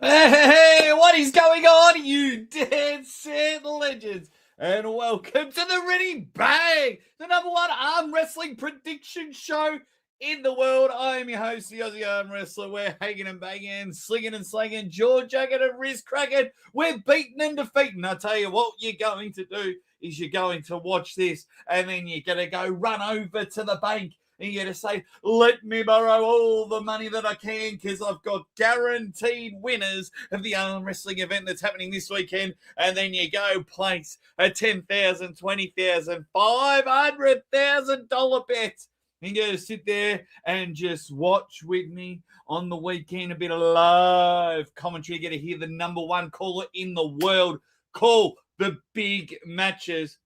Hey, what is going on, you dead set legends? And welcome to the Ready Bang, the number one arm wrestling prediction show in the world. I am your host, the Aussie Arm Wrestler. We're hanging and banging, slinging and slanging, jaw jagging and wrist cracking. We're beating and defeating. I tell you what you're going to do is you're going to watch this and then you're going to go run over to the bank. And you're going to say, let me borrow all the money that I can because I've got guaranteed winners of the arm wrestling event that's happening this weekend. And then you go place a $10,000, $20,000, $500,000 bet. And you're going to sit there and just watch with me on the weekend, a bit of live commentary. You're going to hear the number one caller in the world call the big matches.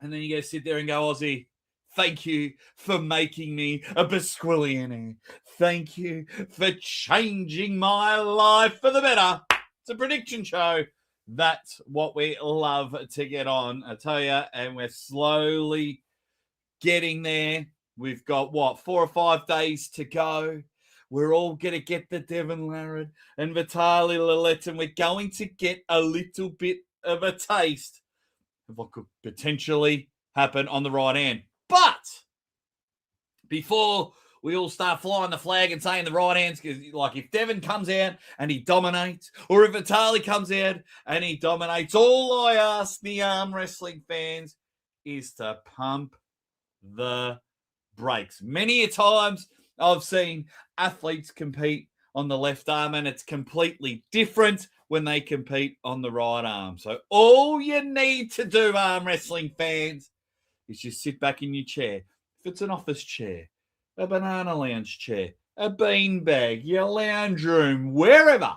And then you're going to sit there and go, Aussie, thank you for making me a Basquillionaire. Thank you for changing my life for the better. It's a prediction show. That's what we love to get on, I tell you. And we're slowly getting there. We've got, 4 or 5 days to go. We're all going to get the Devon Larratt and Vitaly Laletin. We're going to get a little bit of a taste of what could potentially happen on the right hand. But before we all start flying the flag and saying the right hands, because like if Devon comes out and he dominates, or if Vitaly comes out and he dominates, all I ask the arm wrestling fans is to pump the brakes. Many a times I've seen athletes compete on the left arm and it's completely different when they compete on the right arm. So all you need to do, arm wrestling fans, is just sit back in your chair. If it's an office chair, a banana lounge chair, a beanbag, your lounge room, wherever,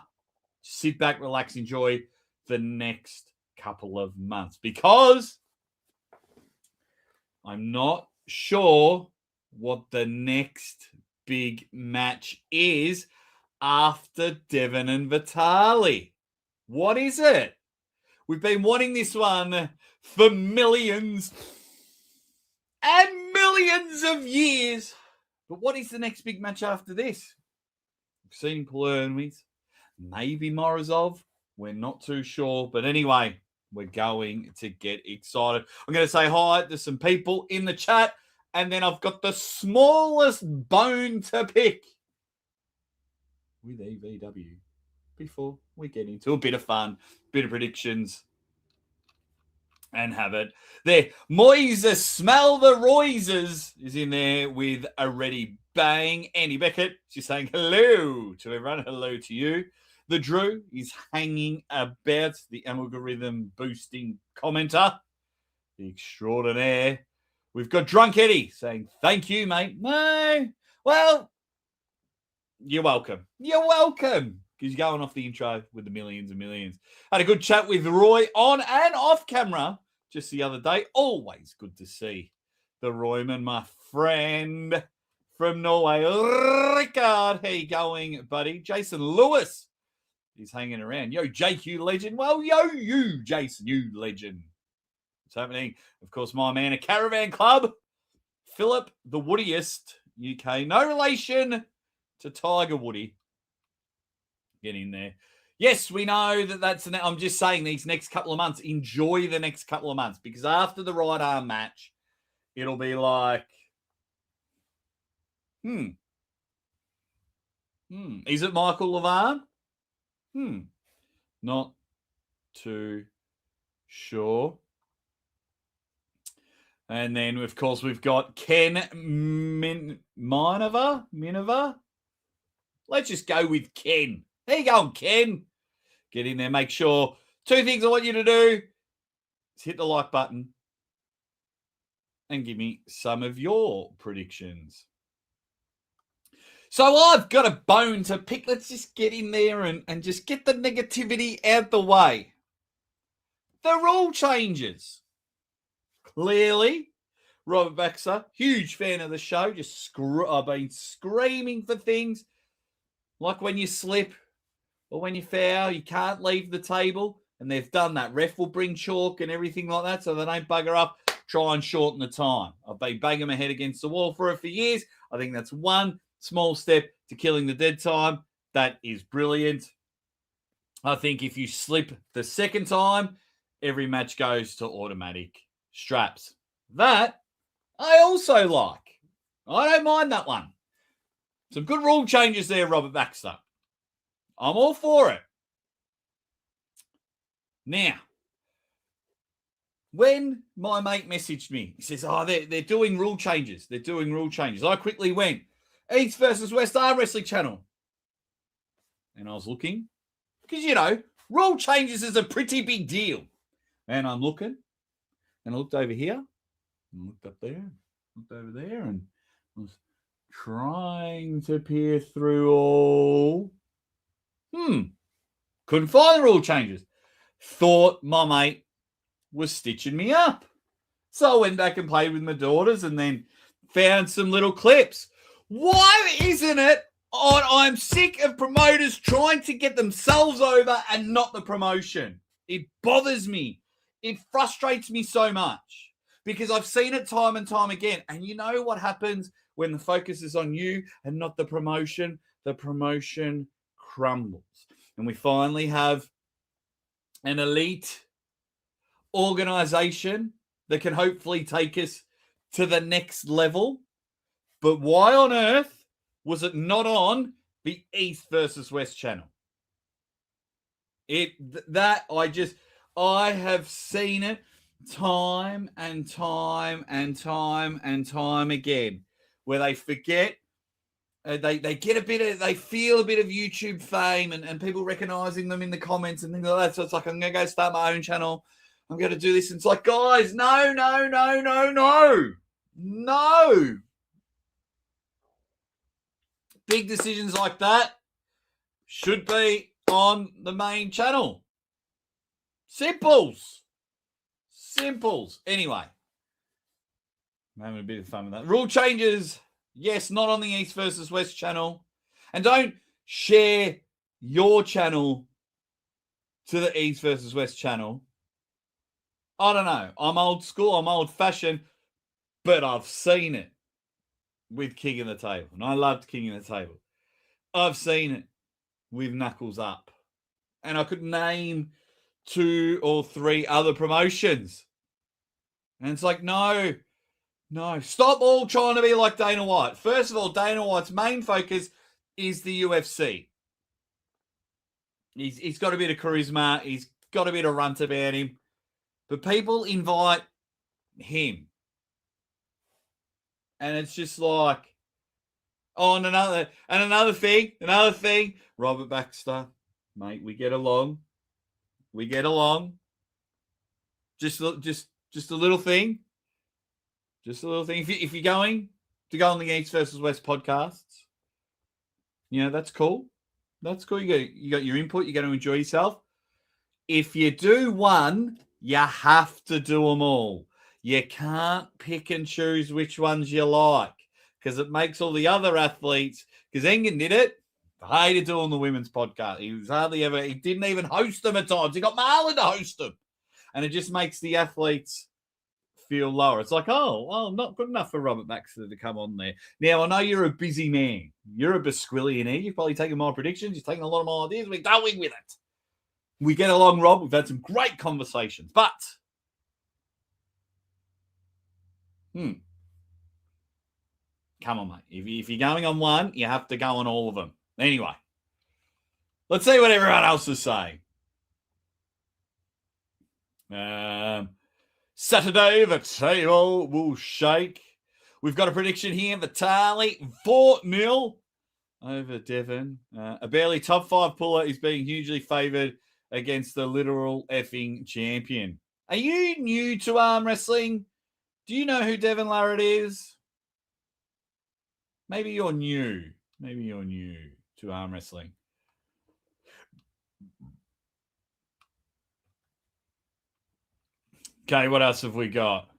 sit back, relax, enjoy the next couple of months. Because I'm not sure what the next big match is after Devon and Vitali. What is it? We've been wanting this one for millions and millions of years. But what is the next big match after this? We've seen Palermi's, maybe Morozov. We're not too sure. But anyway, we're going to get excited. I'm going to say hi to some people in the chat. And then I've got the smallest bone to pick with EVW before we get into a bit of fun, bit of predictions, and have it there. Moises, smell the Roises is in there with a ready bang. Andy Beckett, she's saying hello to everyone. Hello to you. The Drew is hanging about, the algorithm boosting commenter, the extraordinaire. We've got Drunk Eddie saying, thank you, mate. No, well, you're welcome. You're welcome. Because you're going off the intro with the millions and millions. Had a good chat with Roy on and off camera just the other day. Always good to see the Royman, my friend from Norway. Ricard, how you going, buddy? Jason Lewis is hanging around. Yo, Jake, you legend. Well, yo, you, Jason, you legend. What's happening? Of course, my man, a Caravan Club. Philip, the Woodiest, UK. No relation to Tiger Woody. Get in there. Yes, we know that's I'm just saying these next couple of months, enjoy the next couple of months, because after the right arm match, it'll be like, is it Michael Levan? Not too sure. And then, of course, we've got Ken Minova. Let's just go with Ken. There you go, Ken. Get in there. Make sure. 2 things I want you to do is hit the like button and give me some of your predictions. So I've got a bone to pick. Let's just get in there and just get the negativity out the way. The rule changes. Clearly, Robert Baxter, huge fan of the show. I've been screaming for things like when you slip or when you foul, you can't leave the table. And they've done that. Ref will bring chalk and everything like that so they don't bugger up. Try and shorten the time. I've been banging my head against the wall for it for years. I think that's one small step to killing the dead time. That is brilliant. I think if you slip the second time, every match goes to automatic straps. That I also like. I don't mind that one. Some good rule changes there, Robert Baxter. I'm all for it. Now, when my mate messaged me, he says, they're doing rule changes. They're doing rule changes. I quickly went, East versus West Arm Wrestling channel. And I was looking, because, rule changes is a pretty big deal. And I'm looking, and I looked over here, and looked up there, looked over there, and I was trying to peer through all. Couldn't find the rule changes. Thought my mate was stitching me up. So I went back and played with my daughters and then found some little clips. Why isn't it I'm sick of promoters trying to get themselves over and not the promotion? It bothers me. It frustrates me so much because I've seen it time and time again. And you know what happens when the focus is on you and not the promotion? The promotion crumbles. And we finally have an elite organization that can hopefully take us to the next level. But why on earth was it not on the East versus West channel? I have seen it time and time and time and time again, where they forget, they feel a bit of YouTube fame and people recognizing them in the comments and things like that. So it's like, I'm going to go start my own channel. I'm going to do this. And it's like, guys, no. Big decisions like that should be on the main channel. Simples. Anyway, I'm having a bit of fun with that. Rule changes, yes, not on the East versus West channel. And don't share your channel to the East versus West channel. I don't know. I'm old school. I'm old fashioned, but I've seen it with King of the Table. And I loved King of the Table. I've seen it with Knuckles Up. And I could name 2 or 3 other promotions. And it's like, no. Stop all trying to be like Dana White. First of all, Dana White's main focus is the UFC. He's got a bit of charisma. He's got a bit of runt about him. But people invite him. And it's just like, and another thing, Robert Baxter, mate, we get along. Just a little thing. If you're going to go on the East versus West podcasts, that's cool. You got your input. You got to enjoy yourself. If you do one, you have to do them all. You can't pick and choose which ones you like because it makes all the other athletes, because Engen did it, hated doing the women's podcast. He didn't even host them at times. He got Marlon to host them. And it just makes the athletes feel lower. It's like, not good enough for Robert Baxter to come on there. Now, I know you're a busy man. You're a Basquillionaire. You've probably taken my predictions. You've taken a lot of my ideas. We're going with it. We get along, Rob. We've had some great conversations. But come on, mate. If you're going on one, you have to go on all of them. Anyway, let's see what everyone else is saying. Saturday, the table will shake. We've got a prediction here. Vitali 4-0 over Devon. A barely top 5 puller is being hugely favoured against the literal effing champion. Are you new to arm wrestling? Do you know who Devon Larratt is? Maybe you're new to arm wrestling. Okay, what else have we got?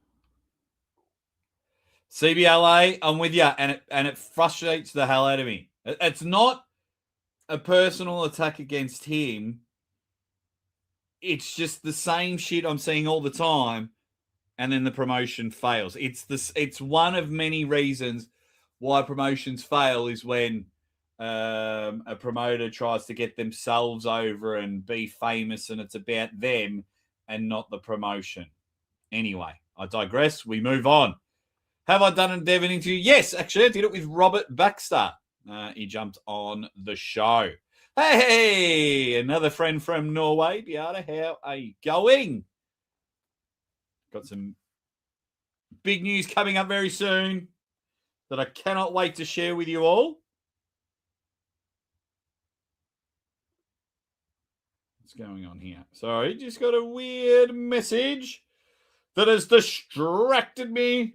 CBLA, I'm with you, and it frustrates the hell out of me. It's not a personal attack against him. It's just the same shit I'm seeing all the time, and then the promotion fails. It's one of many reasons why promotions fail is when a promoter tries to get themselves over and be famous, and it's about them and not the promotion. Anyway, I digress. We move on. Have I done a Devon interview? Yes, actually, I did it with Robert Baxter. He jumped on the show. Hey, another friend from Norway. Beata, how are you going? Got some big news coming up very soon that I cannot wait to share with you all. What's going on here? Sorry, just got a weird message that has distracted me.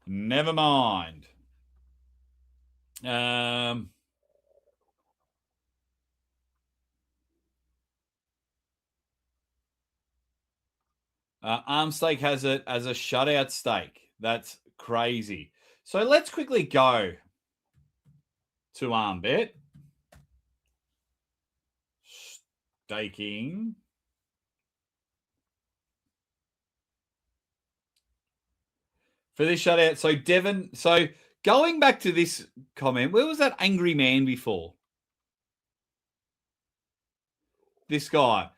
Never mind. Arm Steak has it as a shutout steak. That's crazy. So let's quickly go to ArmBet. Staking. For this shutout. So Devon, so going back to this comment, where was that angry man before? This guy,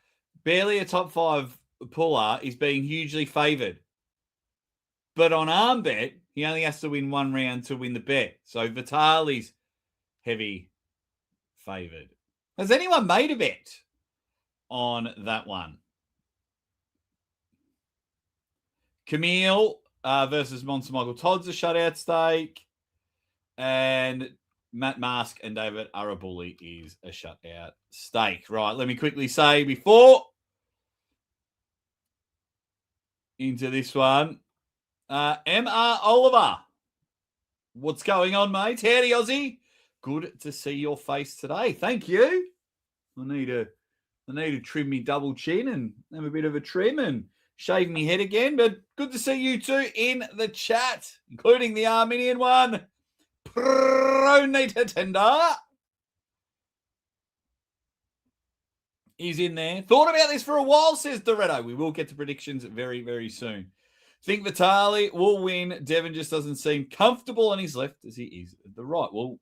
barely a top 5 puller, is being hugely favored. But on ArmBet, he only has to win one round to win the bet. So Vitali's heavy favored. Has anyone made a bet on that one? Kamil versus Monster Michael Todd's a shutout stake. And Matt Mask and David Arabulli is a shutout stake. Right, let me quickly say before into this one. M.R. Oliver. What's going on, mate? Howdy, Aussie. Good to see your face today. Thank you. I need to trim me double chin and have a bit of a trim and shave me head again. But good to see you two in the chat, including the Armenian one. Pronator Tender. He's in there. Thought about this for a while, says Doretto. We will get to predictions very, very soon. Think Vitali will win. Devon just doesn't seem comfortable on his left as he is at the right. Well,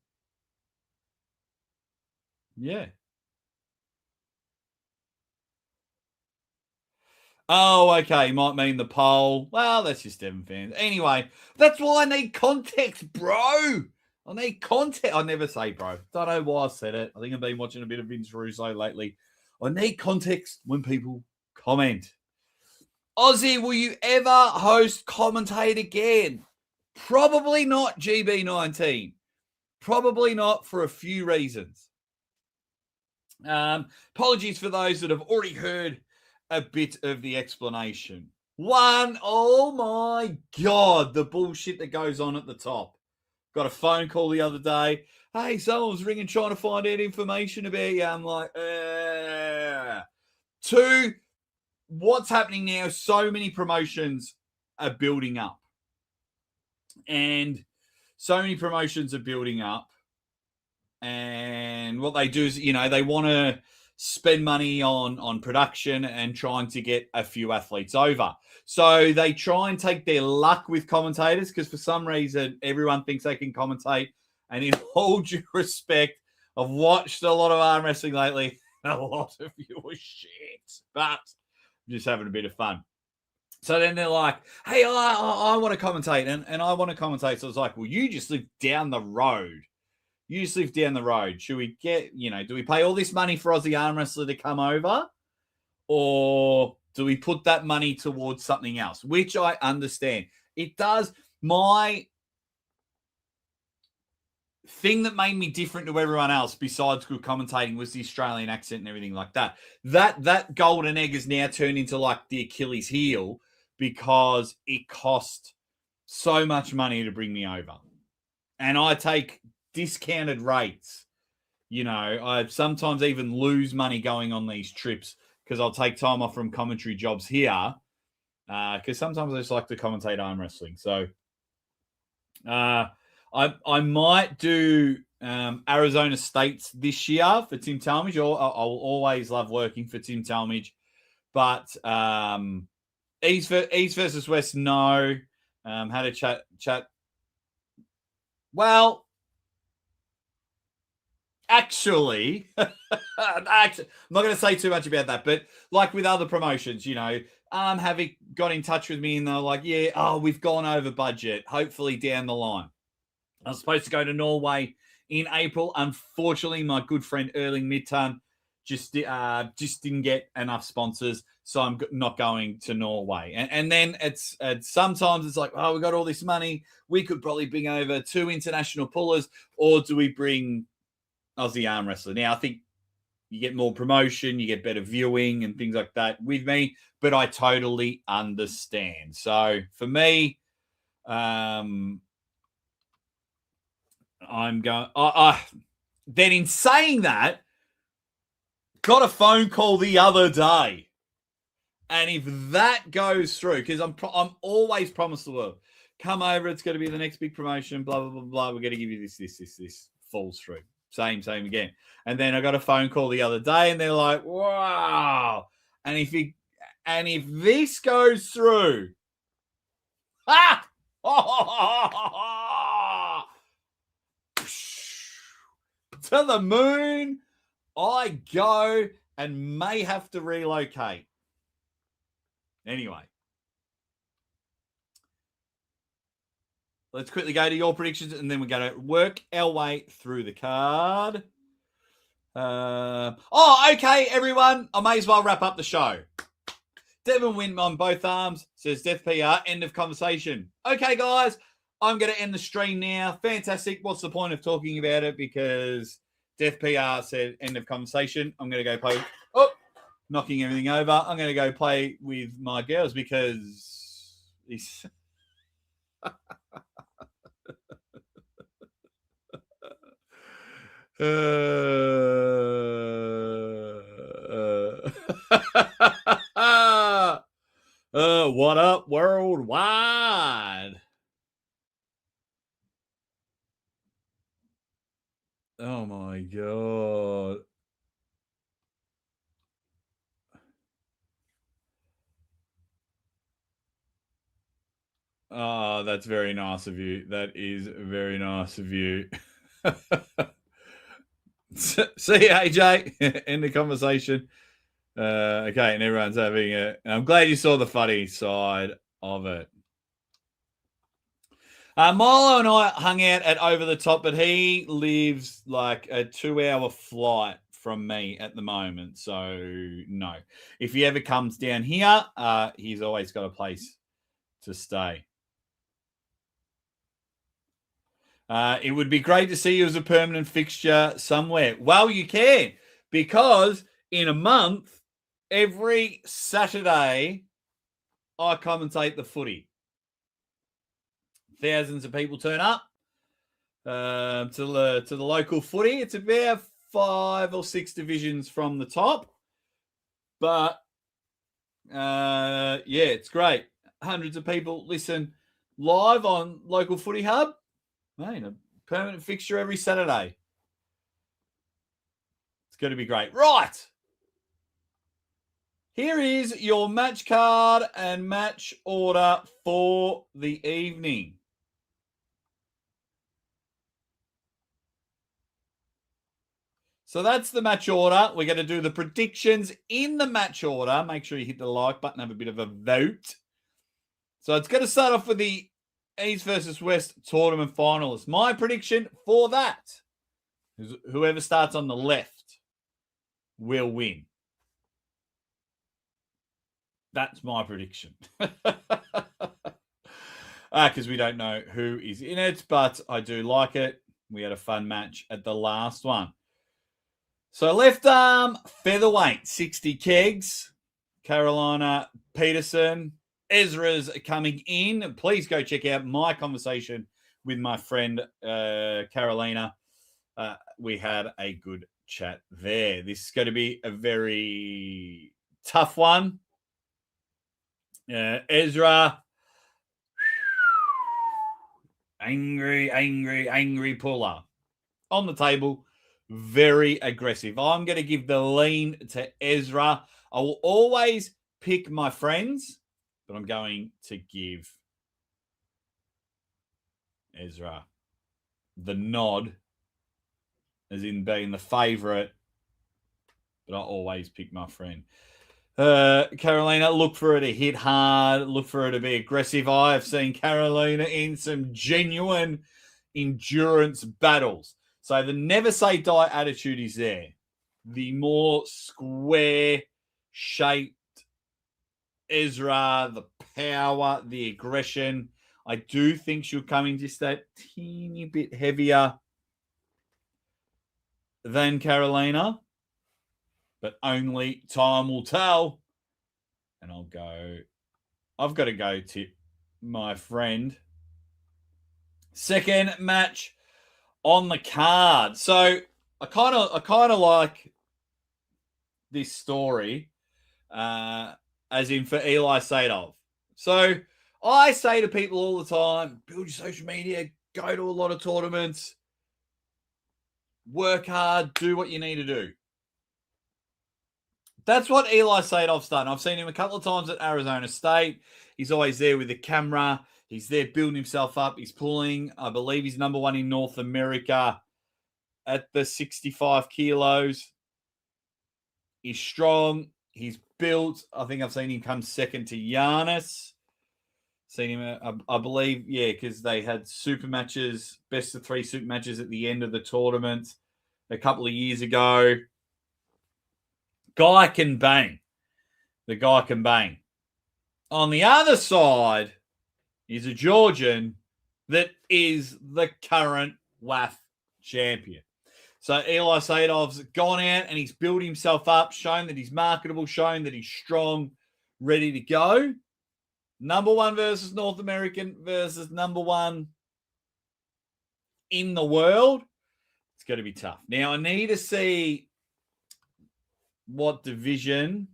yeah. Oh, okay. Might mean the poll. Well, that's just Devon fans. Anyway, that's why I need context, bro. I need context. I never say bro. Don't know why I said it. I think I've been watching a bit of Vince Russo lately. I need context when people comment. Aussie, will you ever host commentate again? Probably not, GB19. Probably not for a few reasons. Apologies for those that have already heard a bit of the explanation. One, oh my God, the bullshit that goes on at the top. Got a phone call the other day. Hey, someone was ringing trying to find out information about you. I'm like, Two, what's happening now? So many promotions are building up. And so many promotions are building up. And what they do is, they want to spend money on production and trying to get a few athletes over. So they try and take their luck with commentators because for some reason, everyone thinks they can commentate. And in all due respect, I've watched a lot of arm wrestling lately. A lot of you are shit. But I'm just having a bit of fun. So then they're like, hey, I want to commentate. And I want to commentate. So I was like, well, you just live down the road. You just live down the road. Should we get, do we pay all this money for Aussie ArmWrestler to come over? Or do we put that money towards something else? Which I understand. It does. My thing that made me different to everyone else, besides good commentating, was the Australian accent and everything like that. That golden egg has now turned into like the Achilles heel because it cost so much money to bring me over. And I take discounted rates. I sometimes even lose money going on these trips because I'll take time off from commentary jobs here because sometimes I just like to commentate arm wrestling. So I might do Arizona States this year for Tim Talmadge. I'll always love working for Tim Talmadge, But East versus West, no. Had a chat. Well, actually, I'm not going to say too much about that, but like with other promotions, having got in touch with me and they're like, we've gone over budget, hopefully down the line. I was supposed to go to Norway in April. Unfortunately, my good friend Erling Midtun just didn't get enough sponsors, so I'm not going to Norway. And then it's sometimes it's like, we got all this money. We could probably bring over 2 international pullers, or do we bring Aussie arm wrestler? Now, I think you get more promotion, you get better viewing and things like that with me, but I totally understand. So for me, I'm going. Then in saying that, got a phone call the other day, and if that goes through, because I'm always promised the world, come over, it's going to be the next big promotion, blah blah blah blah. We're going to give you this. Falls through, same again. And then I got a phone call the other day, and they're like, wow. And if this goes through, to the moon I go, and may have to relocate. Anyway, let's quickly go to your predictions, and then we're going to work our way through the card. Okay, everyone. I may as well wrap up the show. Devon win on both arms, says Death PR. End of conversation. Okay, guys, I'm going to end the stream now. Fantastic. What's the point of talking about it? Because Death PR said end of conversation. I'm going to go play. Knocking everything over. I'm going to go play with my girls because he's. What up, worldwide? Oh my god. Oh, that's very nice of you. That is very nice of you. See you, AJ, in the conversation. Okay, and everyone's having it. I'm glad you saw the funny side of it. Milo and I hung out at Over the Top, but he lives like a 2-hour flight from me at the moment. So, no. If he ever comes down here, he's always got a place to stay. It would be great to see you as a permanent fixture somewhere. Well, you can, because in a month, every Saturday, I commentate the footy. Thousands of people turn up to the local footy. It's about 5 or 6 divisions from the top. But, it's great. Hundreds of people listen live on Local Footy Hub. Man, a permanent fixture every Saturday. It's going to be great. Right. Here is your match card and match order for the evening. So that's the match order. We're going to do the predictions in the match order. Make sure you hit the like button, have a bit of a vote. So it's going to start off with the East versus West tournament finalists. My prediction for that is whoever starts on the left will win. That's my prediction. Because we don't know who is in it, but I do like it. We had a fun match at the last one. So left arm, featherweight, 60 kegs. Carolina Peterson. Ezra's coming in. Please go check out my conversation with my friend Carolina. We had a good chat there. This is going to be a very tough one. Ezra, angry puller. On the table, very aggressive. I'm going to give the lean to Ezra. I will always pick my friends, but I'm going to give Ezra the nod, as in being the favourite, but I always pick my friend. Carolina, look for her to hit hard, look for her to be aggressive. I have seen Carolina in some genuine endurance battles. So the never say die attitude is there. The more square shaped Ezra, the power, the aggression. I do think she'll come in just that teeny bit heavier than Carolina, but only time will tell. And I've got to go tip my friend. Second match on the card. So I kind of like this story, as in for Eli Sadov. So I say to people all the time, build your social media, go to a lot of tournaments, work hard, do what you need to do. That's what Eli Sadov's done. I've seen him a couple of times at Arizona State. He's always there with the camera. He's there building himself up. He's pulling. I believe he's number one in North America at the 65 kilos. He's strong. He's built. I think I've seen him come second to Giannis. Seen him, I believe, because they had super matches, best of 3 super matches at the end of the tournament a couple of years ago. Guy can bang. The guy can bang. On the other side is a Georgian that is the current WAF champion. So Eli Sadov's gone out and he's built himself up, shown that he's marketable, shown that he's strong, ready to go. Number one versus North American versus number one in the world. It's going to be tough. Now, I need to see what division.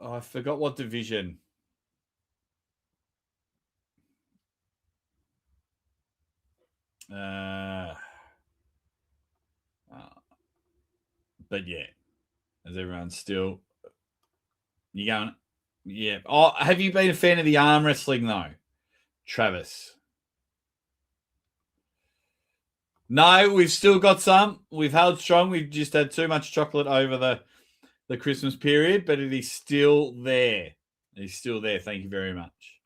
I forgot what division. But yeah, as everyone's still, you going, yeah. Oh, have you been a fan of the arm wrestling though, Travis? No, we've still got some. We've held strong. We've just had too much chocolate over the Christmas period, but it is still there. It is still there. Thank you very much.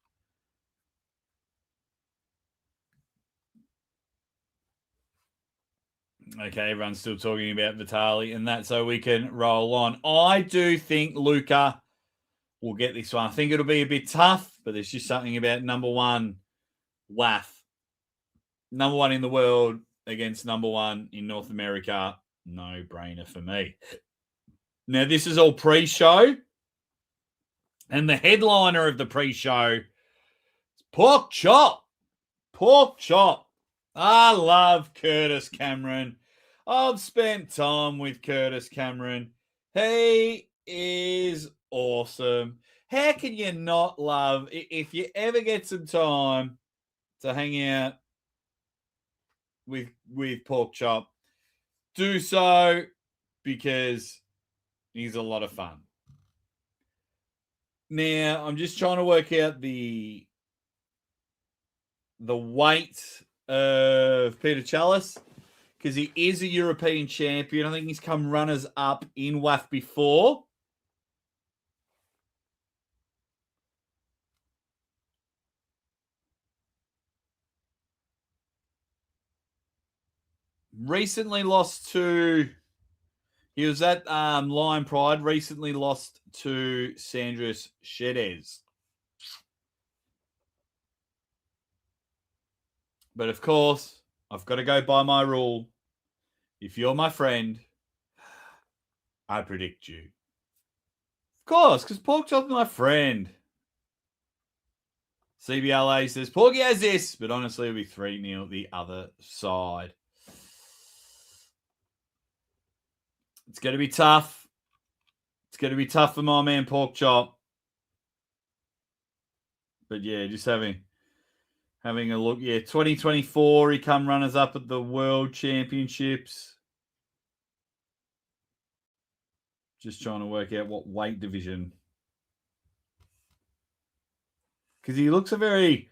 Okay, everyone's still talking about Vitali and that, so we can roll on. I do think Luca will get this one. I think it'll be a bit tough, but there's just something about number one WAF. Number one in the world against number one in North America. No brainer for me. Now, this is all pre-show. And the headliner of the pre-show is Pork Chop. Pork Chop. I love Curtis Cameron. I've spent time with Curtis Cameron. He is awesome. How can you not love, if you ever get some time to hang out with Pork Chop, do so, because he's a lot of fun. Now, I'm just trying to work out the weight of Peter Chalice, because he is a European champion. I think he's come runners up in WAF before. Recently lost to, he was at Lion Pride, recently lost to Sandras Shedez. But of course, I've got to go by my rule. If you're my friend, I predict you. Of course, because Pork Chop's my friend. CBLA says, Porky has this, but honestly, it'll be 3-0 the other side. It's going to be tough. It's going to be tough for my man Pork Chop. But yeah, just having a look. Yeah, 2024, he come runners up at the World Championships. Just trying to work out what weight division. Because he looks a very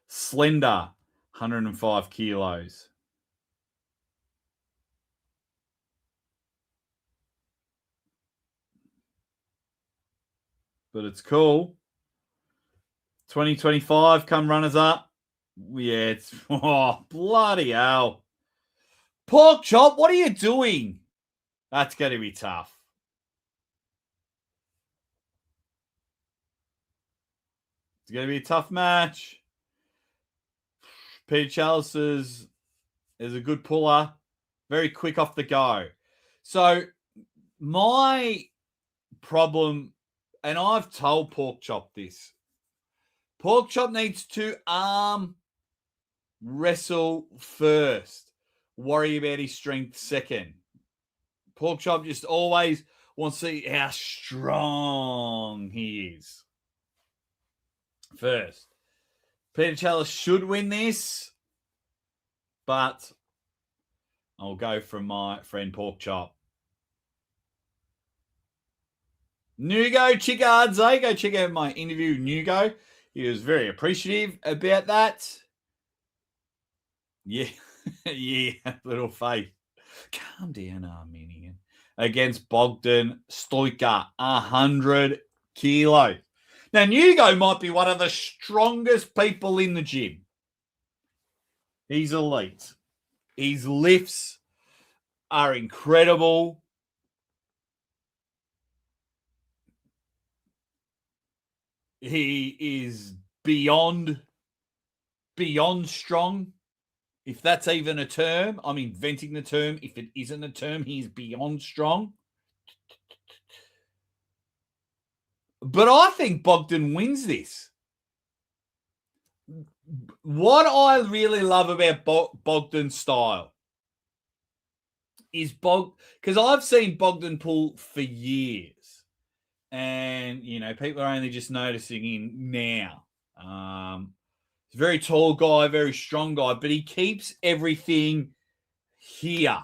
slender 105 kilos. But it's cool. 2025 come runners up. Yeah, it's bloody hell. Pork chop, what are you doing? That's going to be tough. It's going to be a tough match. Peter Chalice is a good puller. Very quick off the go. So my problem, and I've told Pork Chop this, Pork Chop needs to arm wrestle first. Worry about his strength second. Pork Chop just always wants to see how strong he is first. Peter Chalice should win this, but I'll go from my friend Pork Chop. Nugo Chikadze. Go check out my interview with Nugo. He was very appreciative about that. Yeah. Yeah, little faith. Calm down, Armenian. Against Bogdan Stoker, 100 kilos. Now, Nugo might be one of the strongest people in the gym. He's elite. His lifts are incredible. He is beyond strong. If that's even a term, I'm inventing the term. If it isn't a term, he's beyond strong. But I think Bogdan wins this. What I really love about Bogdan's style is because I've seen Bogdan pull for years. And, you know, people are only just noticing him now. He's a very tall guy, very strong guy, but he keeps everything here.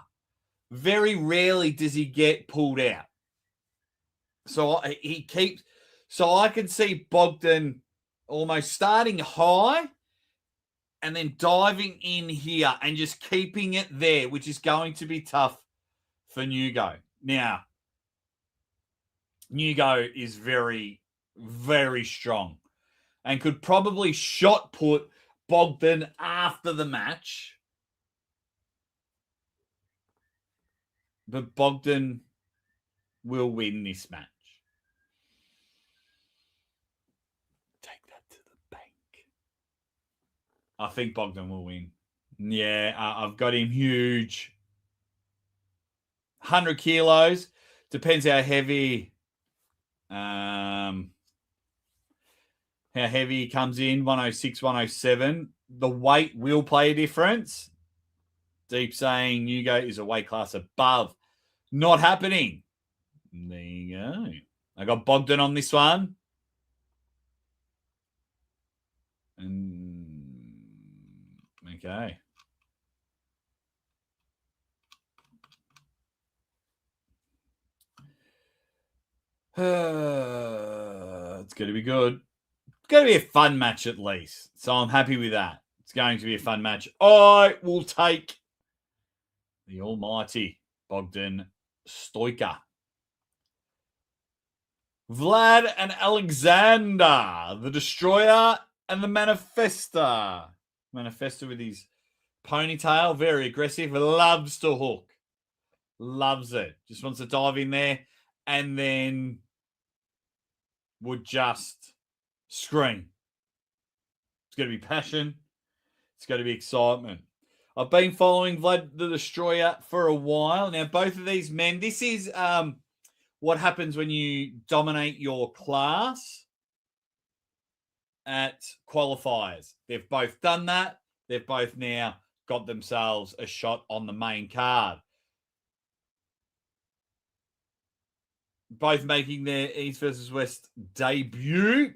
Very rarely does he get pulled out. So I can see Bogdan almost starting high and then diving in here and just keeping it there, which is going to be tough for Nugo. Now, Nugo is very, very strong and could probably shot put Bogdan after the match. But Bogdan will win this match. Take that to the bank. I think Bogdan will win. Yeah, I've got him huge. 100 kilos. Depends how heavy he comes in. 106, 107. The weight will play a difference. Deep saying Nugo is a weight class above. Not happening. There you go. I got Bogdan on this one. Okay. It's going to be good. It's going to be a fun match at least. So I'm happy with that. It's going to be a fun match. I will take the almighty Bogdan Stoker. Vlad and Alexander, the Destroyer and the Manifesto. Manifesto with his ponytail, very aggressive, loves to hook. Loves it. Just wants to dive in there and then would just scream. It's going to be passion. It's going to be excitement. I've been following Vlad the Destroyer for a while. Now, both of these men, this is what happens when you dominate your class at qualifiers. They've both done that. They've both now got themselves a shot on the main card. Both making their East versus West debut,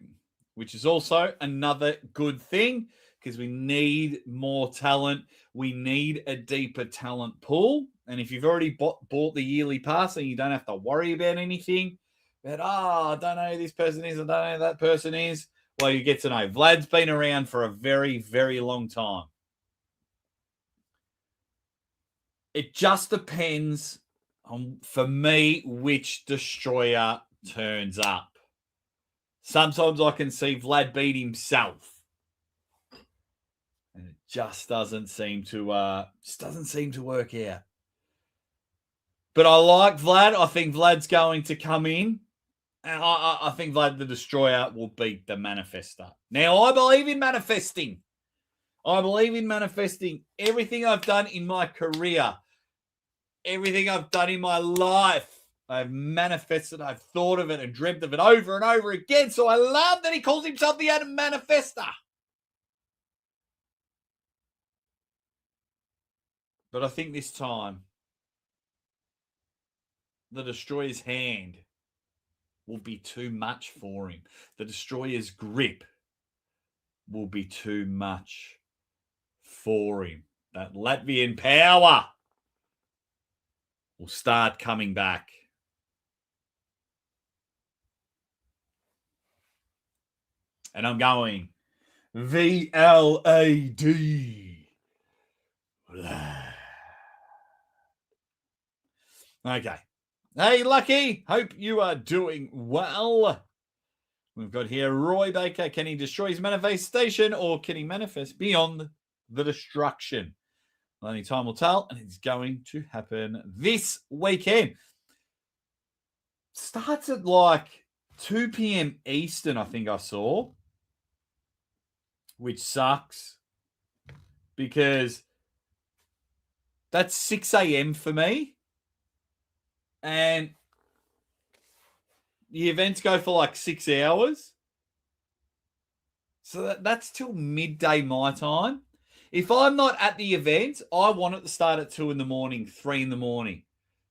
which is also another good thing because we need more talent. We need a deeper talent pool. And if you've already bought the yearly pass, then you don't have to worry about anything. But, I don't know who this person is. I don't know who that person is. Well, you get to know. Vlad's been around for a very, very long time. It just depends on, for me, which destroyer turns up. Sometimes I can see Vlad beat himself. And it just doesn't seem to work out. But I like Vlad. I think Vlad's going to come in. And I think Vlad the Destroyer will beat the Manifesto. Now, I believe in manifesting. I believe in manifesting. Everything I've done in my career, everything I've done in my life, I've manifested, I've thought of it and dreamt of it over and over again. So I love that he calls himself the Manifesto. But I think this time, the Destroyer's hand will be too much for him. The Destroyer's grip will be too much for him. That Latvian power will start coming back. And I'm going VLAD. Okay. Hey, Lucky. Hope you are doing well. We've got here Roy Baker. Can he destroy his manifestation or can he manifest beyond the destruction? Only time will tell, and it's going to happen this weekend. Starts at like 2 p.m. Eastern, I think I saw, which sucks because that's 6 a.m. for me. And the events go for like 6 hours. So that's till midday my time. If I'm not at the event, I want it to start at 2 in the morning, 3 in the morning.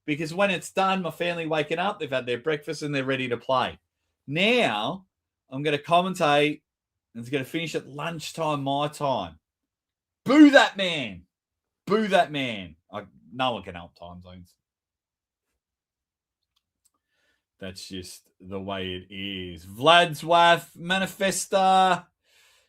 Because when it's done, my family waking up, they've had their breakfast and they're ready to play. Now, I'm going to commentate and it's going to finish at lunchtime my time. Boo that man. Boo that man. No one can help time zones. That's just the way it is. Vlad's wife, Manifesto,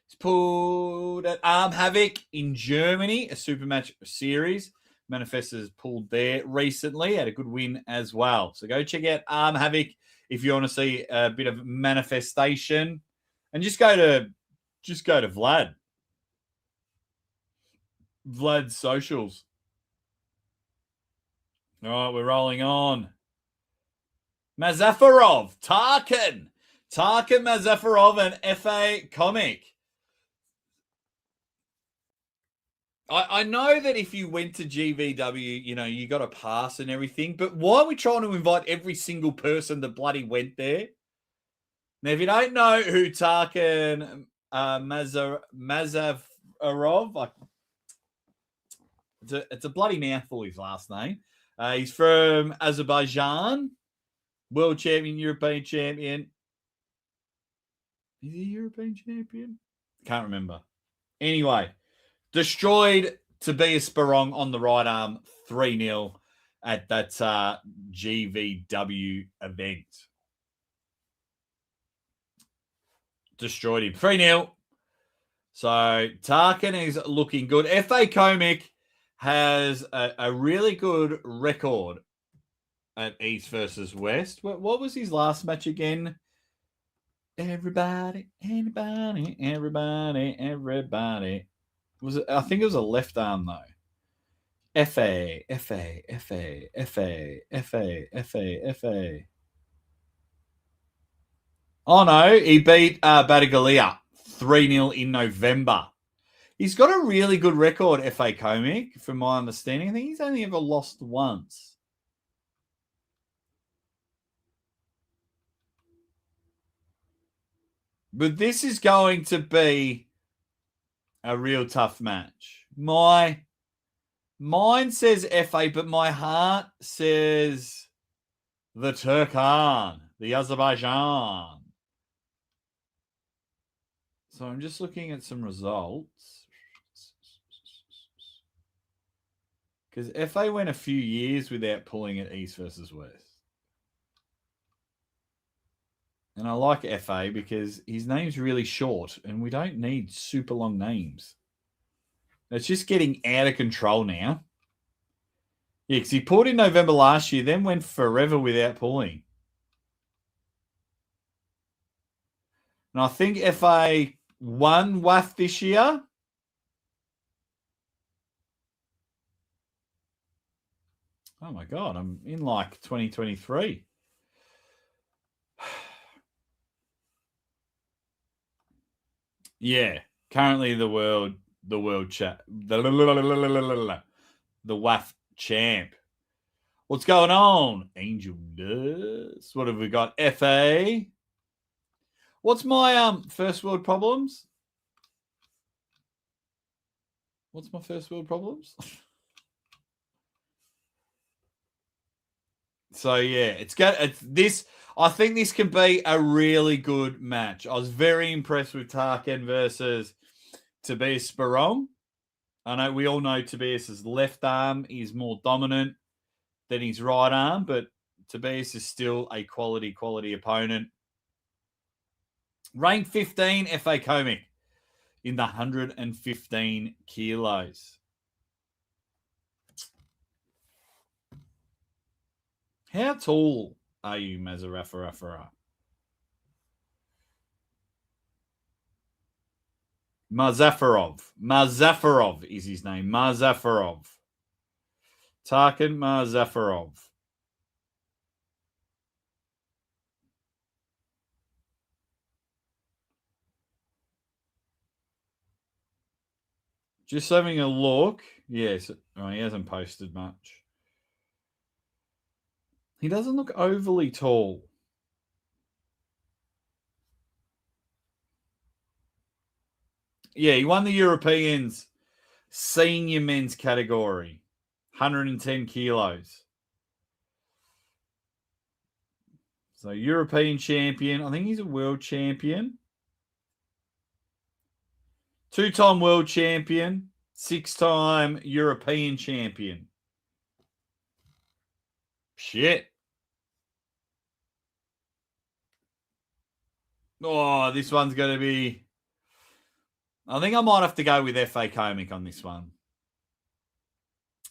is pulled at Arm Havoc in Germany, a super match series. Manifesto's pulled there recently, had a good win as well. So go check out Arm Havoc if you want to see a bit of manifestation. And just go to Vlad. Vlad's socials. All right, we're rolling on. Mazafarov, Tarkin Mazafarov, and FA Comic. I know that if you went to GVW, you got a pass and everything, but why are we trying to invite every single person that bloody went there? Now, if you don't know who Tarkin Mazafarov, it's a bloody mouthful, his last name. He's from Azerbaijan. World champion, European champion. Is he European champion? Can't remember. Anyway, destroyed Tobias Barong on the right arm 3-0 at that GVW event. Destroyed him 3-0. So Tarkin is looking good. FA Comic has a really good record at East versus West. What was his last match again? Everybody. Was it? I think it was a left arm though. FA. Oh no, he beat Batagalia 3-0 in November. He's got a really good record, FA Comic, from my understanding. I think he's only ever lost once. But this is going to be a real tough match. My mind says FA, but my heart says the Turkhan, the Azerbaijan. So I'm just looking at some results. Because FA went a few years without pulling it East versus West. And I like FA because his name's really short and we don't need super long names. It's just getting out of control now. Yeah, because he pulled in November last year, then went forever without pulling. And I think FA won WAF this year. Oh my God, I'm in like 2023. Yeah, currently the world chat, the WAF champ. What's going on? Angel Dust. What have we got? FA. What's my first world problems? What's my first world problems? So yeah, it's this. I think this can be a really good match. I was very impressed with Tarkin versus Tobias Sperong. I know we all know Tobias's left arm is more dominant than his right arm, but Tobias is still a quality opponent. Rank 15 FA Comic in the 115 kilos. How tall are you, Mazafarov? Mazafarov is his name. Mazafarov. Tarkin Mazafarov. Just having a look. Yes, he hasn't posted much. He doesn't look overly tall. Yeah, he won the Europeans senior men's category, 110 kilos. So European champion. I think he's a world champion. 2-time world champion, 6-time European champion. Shit. Oh, this one's going to be... I think I might have to go with FA Comic on this one.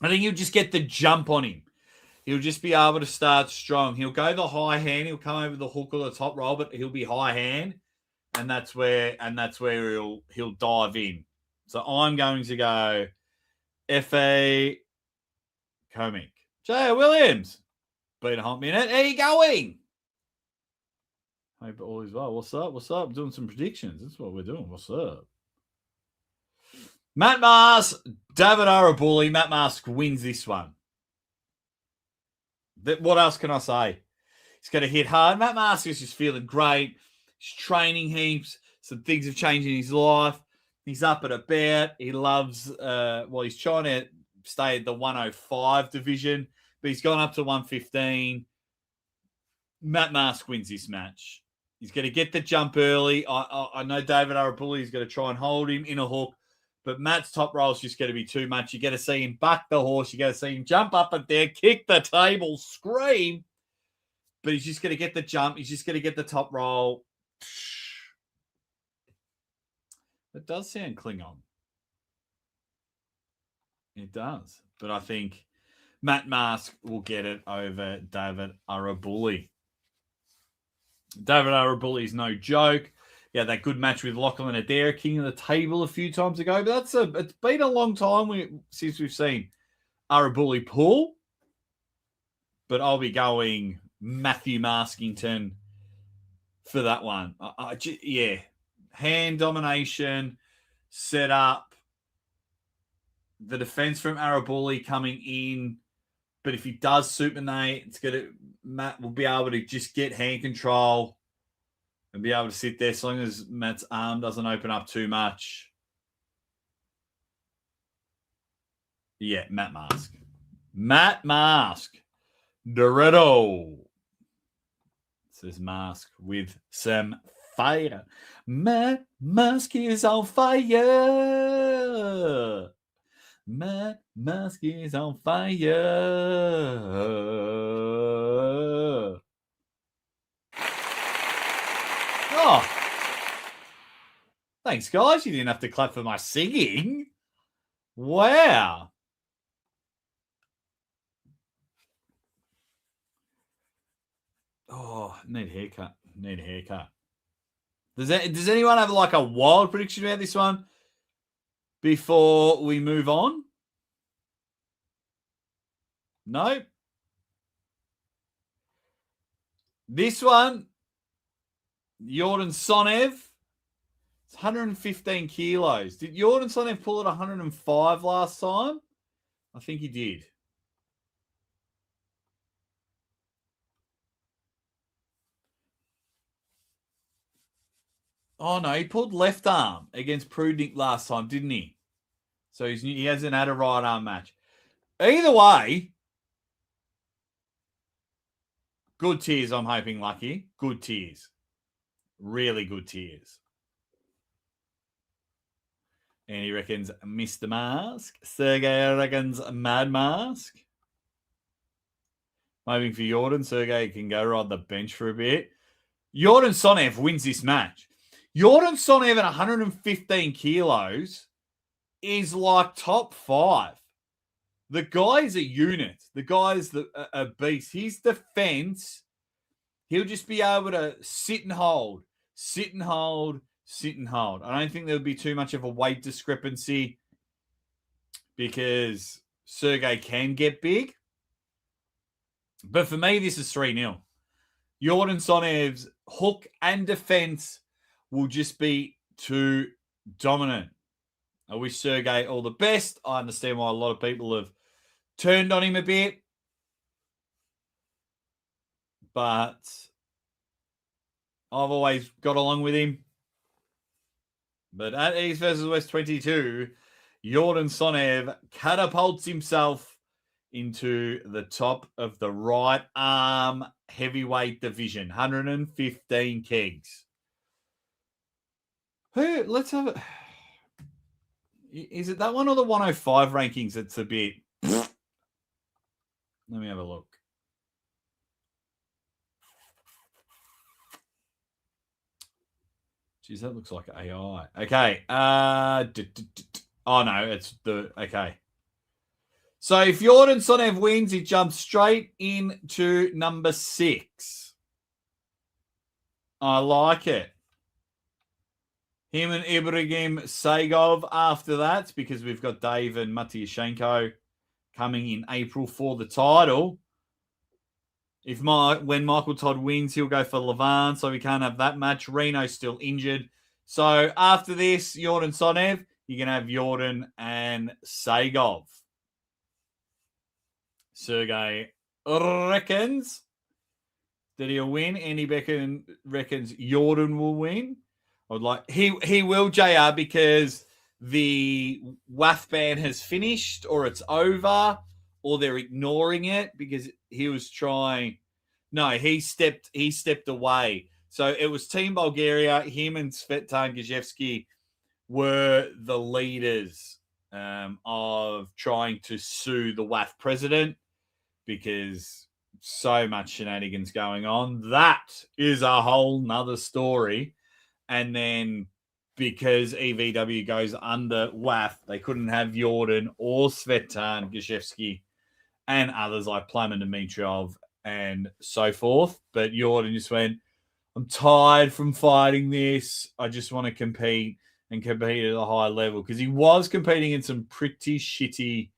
I think he'll just get the jump on him. He'll just be able to start strong. He'll go the high hand. He'll come over the hook or the top roll, but he'll be high hand, and that's where he'll dive in. So I'm going to go FA Comic. Jay Williams, been a hot minute. How you going? Hope all is well. What's up? What's up? Doing some predictions. That's what we're doing. What's up? Matt Mask, David Arabulli. Matt Mask wins this one. What else can I say? He's going to hit hard. Matt Mask is just feeling great. He's training heaps. Some things have changed in his life. He's up and about. He loves, he's trying to stay at the 105 division, but he's gone up to 115. Matt Mask wins this match. He's going to get the jump early. I know David Arabulli is going to try and hold him in a hook, but Matt's top roll is just going to be too much. You got to see him buck the horse. You got to see him jump up and down, kick the table, scream. But he's just going to get the jump. He's just going to get the top roll. It does sound Klingon. It does. But I think Matt Mask will get it over David Arabulli. David Arabulli is no joke. Yeah, that good match with Lachlan Adair, king of the table a few times ago. But it's been a long time since we've seen Arabulli pull. But I'll be going Matthew Maskington for that one. Hand domination, set up, the defense from Arabulli coming in. But if he does supinate, Matt will be able to just get hand control and be able to sit there as long as Matt's arm doesn't open up too much. Yeah, Matt Mask. Matt Mask. Dorado. It says Mask with some fire. Matt Mask is on fire. My mask is on fire. Oh, thanks, guys. You didn't have to clap for my singing. Wow. Oh, need a haircut. Need a haircut. Does anyone have like a wild prediction about this one before we move on? No. This one, Yordan Sonv, it's 115 kilos. Did Yordan Sonv pull it 105 last time? I think he did. Oh, no, he pulled left arm against Prudnik last time, didn't he? So he hasn't had a right arm match. Either way, good tears, I'm hoping, Lucky. Good tears. Really good tears. And he reckons Mr. Mask. Sergey reckons Mad Mask. Hoping for Yordan. Sergey can go ride the bench for a bit. Yordan Sonv wins this match. Yordan Sonv at 115 kilos is like top 5. The guy's a unit. The guy's a beast. His defense, he'll just be able to sit and hold, sit and hold, sit and hold. I don't think there would be too much of a weight discrepancy because Sergey can get big. But for me, this is 3-0. Yordan Sonev's hook and defense will just be too dominant. I wish Sergey all the best. I understand why a lot of people have turned on him a bit. But I've always got along with him. But at East versus West 22, Yordan Sonv catapults himself into the top of the right arm heavyweight division, 115 kegs. Let's have it. Is it that one or the 105 rankings that's a bit... Let me have a look. Geez, that looks like AI. Okay. Oh, no, it's the... Okay. So if Yordan Sonv wins, he jumps straight into number 6. I like it. Him and Ibrahim Sagov after that, because we've got Dave and Matyashenko coming in April for the title. When Michael Todd wins, he'll go for Levan, so we can't have that match. Reno's still injured. So after this, Yordan Sonv, you can have Yordan and Sagov. Sergey reckons that he'll win. Andy Becken reckons Yordan will win. He will, JR, because the WAF ban has finished or it's over or they're ignoring it because he was trying. No, he stepped away. So it was Team Bulgaria. Him and Svetan Gajewski were the leaders of trying to sue the WAF president because so much shenanigans going on. That is a whole nother story. And then because EVW goes under WAF, they couldn't have Yordan or Svetan Gajewski and others like Plum and Dimitrov and so forth. But Yordan just went, I'm tired from fighting this. I just want to compete and compete at a high level because he was competing in some pretty shitty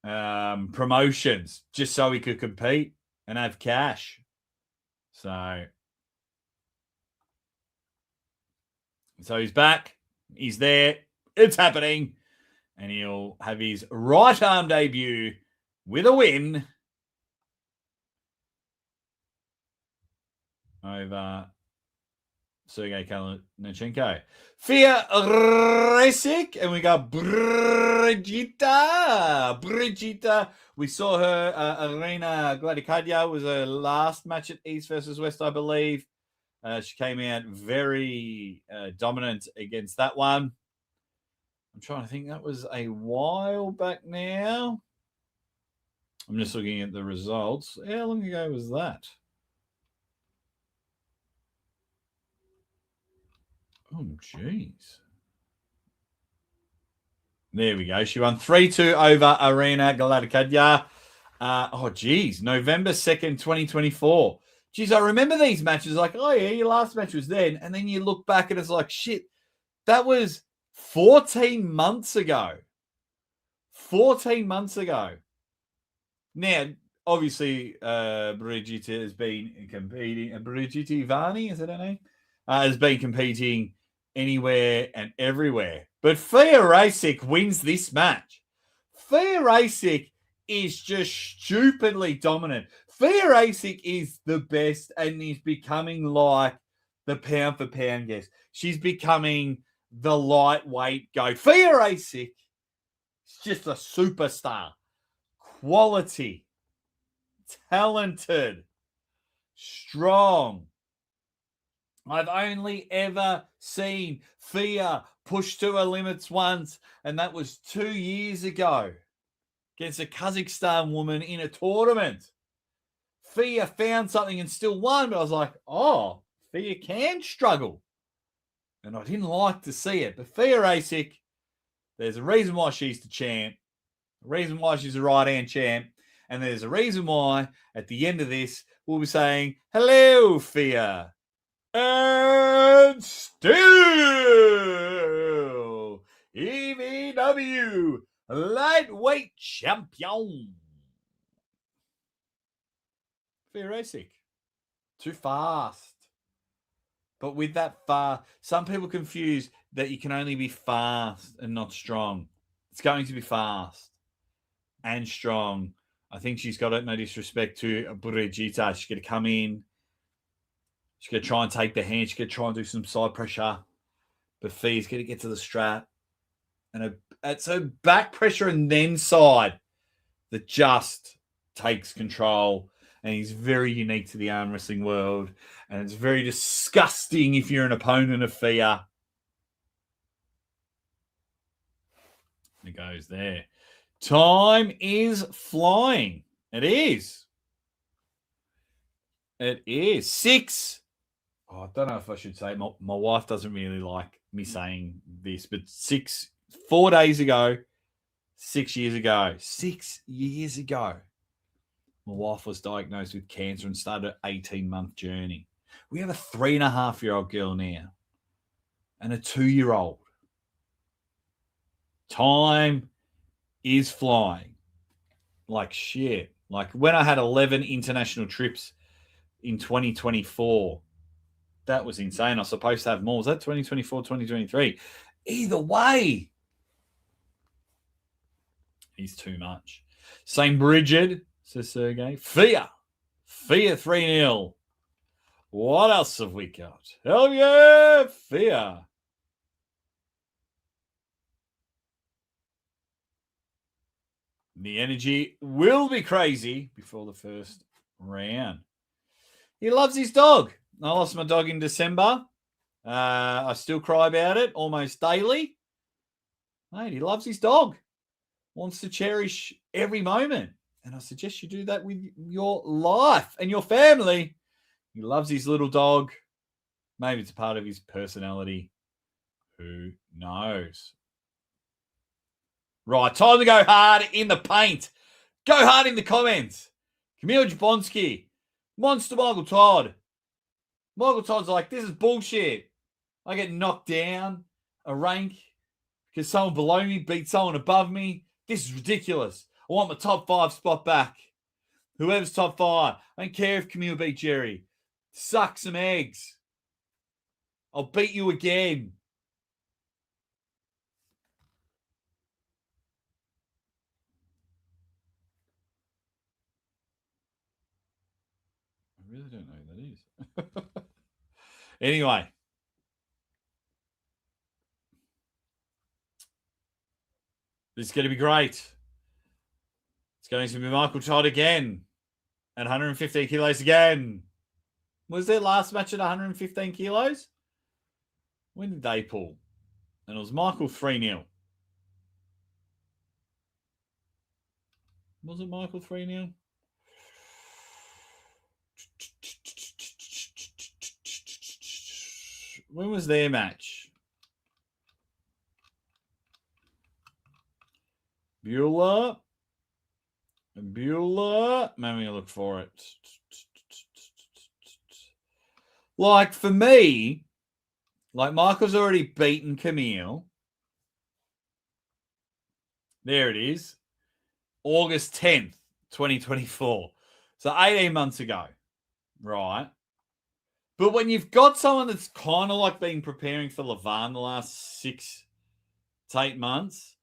promotions just so he could compete and have cash. So he's back. He's there. It's happening. And he'll have his right arm debut with a win over Sergey Kalashnikov. Fia Asich, and we got Bridget. We saw her Arena Gladicadia was her last match at East versus West, I believe. She came out very dominant against that one. I'm trying to think. That was a while back now. I'm just looking at the results. How long ago was that? Oh, jeez. There we go. She won 3-2 over Arena Galakadya. November 2nd, 2024. Geez, I remember these matches like, oh, yeah, your last match was then. And then you look back and it's like, shit, that was 14 months ago. 14 months ago. Now, obviously, Bridget has been competing. Bridget Ivani, is that her name? Has been competing anywhere and everywhere. But Fia Asich wins this match. Fia Asich is just stupidly dominant. Fia Asich is the best and is becoming like the pound for pound guest. She's becoming the lightweight goat. Fia Asich is just a superstar. Quality, talented, strong. I've only ever seen Fia push to her limits once, and that was 2 years ago against a Kazakhstan woman in a tournament. Fia found something and still won, but I was like, oh, Fia can struggle. And I didn't like to see it. But Fia Asich, there's a reason why she's the champ, a reason why she's the right-hand champ, and there's a reason why at the end of this, we'll be saying, hello, Fia. And still, EVW lightweight champion. Fia Asich. Too fast. But with that fast, some people confuse that you can only be fast and not strong. It's going to be fast and strong. I think she's got it. No disrespect to Bridget. She's going to come in. She's going to try and take the hand. She's going to try and do some side pressure. But Fia's going to get to the strap. And it's her back pressure and then side that just takes control. And he's very unique to the arm wrestling world. And it's very disgusting if you're an opponent of Fia. It goes there. Time is flying. It is. It is. 6. I don't know if I should say. My wife doesn't really like me saying this, but 4 days ago, 6 years ago, 6 years ago, my wife was diagnosed with cancer and started an 18-month journey. We have a 3.5-year-old girl now and a 2-year-old. Time is flying like shit. Like when I had 11 international trips in 2024, that was insane. I was supposed to have more. Was that 2024, 2023? Either way, he's too much. Same Bridget, says Sergey. Fia 3-0. What else have we got? Hell yeah, Fia. The energy will be crazy before the first round. He loves his dog. I lost my dog in December. I still cry about it almost daily. Mate, he loves his dog. Wants to cherish every moment. And I suggest you do that with your life and your family. He loves his little dog. Maybe it's a part of his personality. Who knows? Right, time to go hard in the paint. Go hard in the comments. Kamil Jablonski. Monster Michael Todd. Michael Todd's like, this is bullshit. I get knocked down a rank because someone below me beat someone above me. This is ridiculous. I want my top 5 spot back. Whoever's top 5. I don't care if Kamil beat Jerry. Suck some eggs. I'll beat you again. I really don't know who that is. Anyway. This is going to be great. It's going to be Michael Chard again. At 115 kilos again. Was their last match at 115 kilos? When did they pull? And it was Michael 3-0. Was it Michael 3-0? When was their match? Bueller. Let me look for it. Like, for me, like, Michael's already beaten Kamil. There it is. August 10th, 2024. So 18 months ago. Right. But when you've got someone that's kind of like been preparing for Levan the last 6 to 8 months,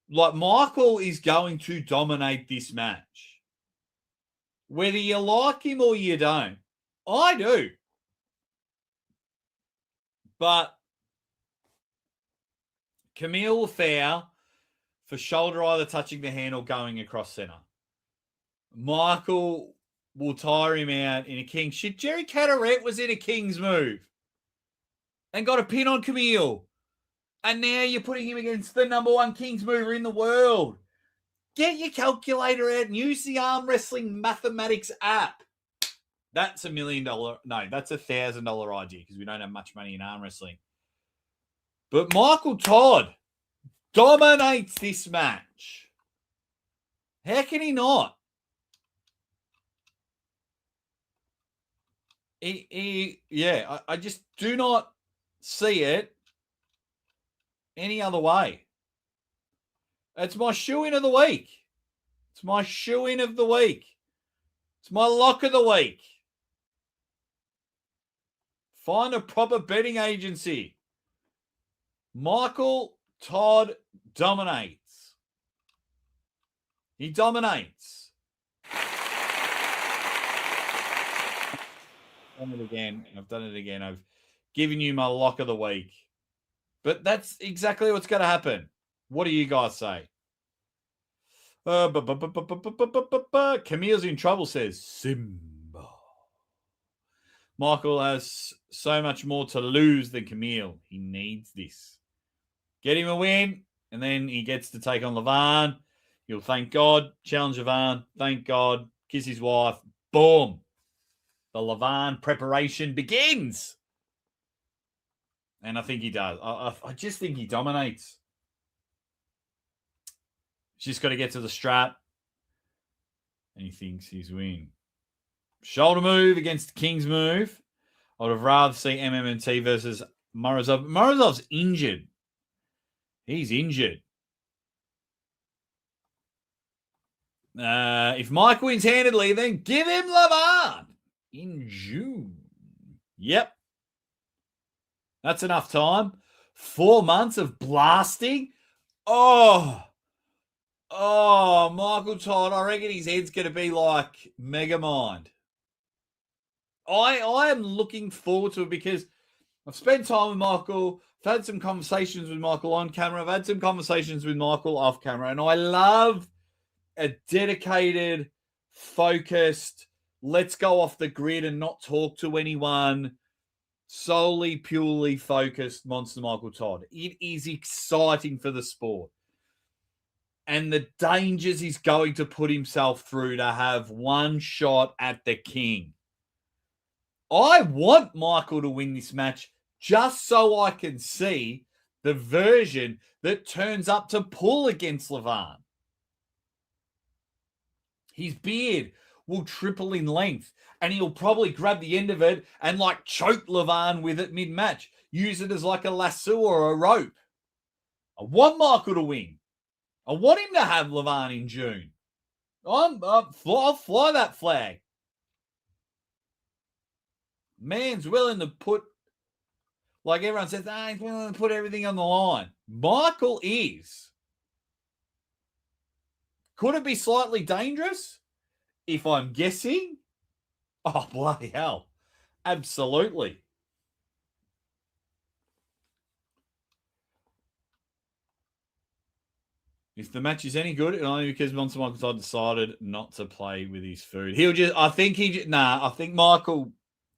like, Michael is going to dominate this match. Whether you like him or you don't. I do. But Kamil will foul for shoulder either touching the hand or going across center. Michael will tire him out in a king. Shit, Jerry Cadorette was in a king's move and got a pin on Kamil. And now you're putting him against the number one king's mover in the world. Get your calculator out and use the arm wrestling mathematics app. That's $1 million. No, that's $1,000 idea because we don't have much money in arm wrestling. But Michael Todd dominates this match. How can he not? I just do not see it any other way. It's my shoe-in of the week. It's my shoe-in of the week. It's my lock of the week. Find a proper betting agency. Michael Todd dominates. He dominates. I've done it again. I've given you my lock of the week. But that's exactly what's going to happen. What do you guys say? Camille's in trouble, says Simba. Michael has so much more to lose than Kamil. He needs this. Get him a win, and then he gets to take on Levan. He'll thank God, challenge Levan, thank God, kiss his wife. Boom. The Levan preparation begins. And I think he does. I just think he dominates. He's just got to get to the strap. And he thinks he's winning. Shoulder move against King's move. I would have rather see MMT versus Morozov. Morozov's injured. He's injured. If Mike wins handedly, then give him Levan in June. Yep. That's enough time. 4 months of blasting. Oh, Michael Todd, I reckon his head's going to be like Megamind. I am looking forward to it because I've spent time with Michael. I've had some conversations with Michael on camera. I've had some conversations with Michael off camera. And I love a dedicated, focused, let's go off the grid and not talk to anyone, solely, purely focused Monster Michael Todd. It is exciting for the sport. And the dangers he's going to put himself through to have one shot at the king. I want Michael to win this match just so I can see the version that turns up to pull against Levan. His beard will triple in length and he'll probably grab the end of it and like choke Levan with it mid-match. Use it as like a lasso or a rope. I want Michael to win. I want him to have Levan in June. I'll fly that flag. Man's willing to put, like everyone says, he's willing to put everything on the line. Michael is. Could it be slightly dangerous? If I'm guessing? Oh, bloody hell. Absolutely. If the match is any good, it's only because Monster Michael Todd decided not to play with his food. I think Michael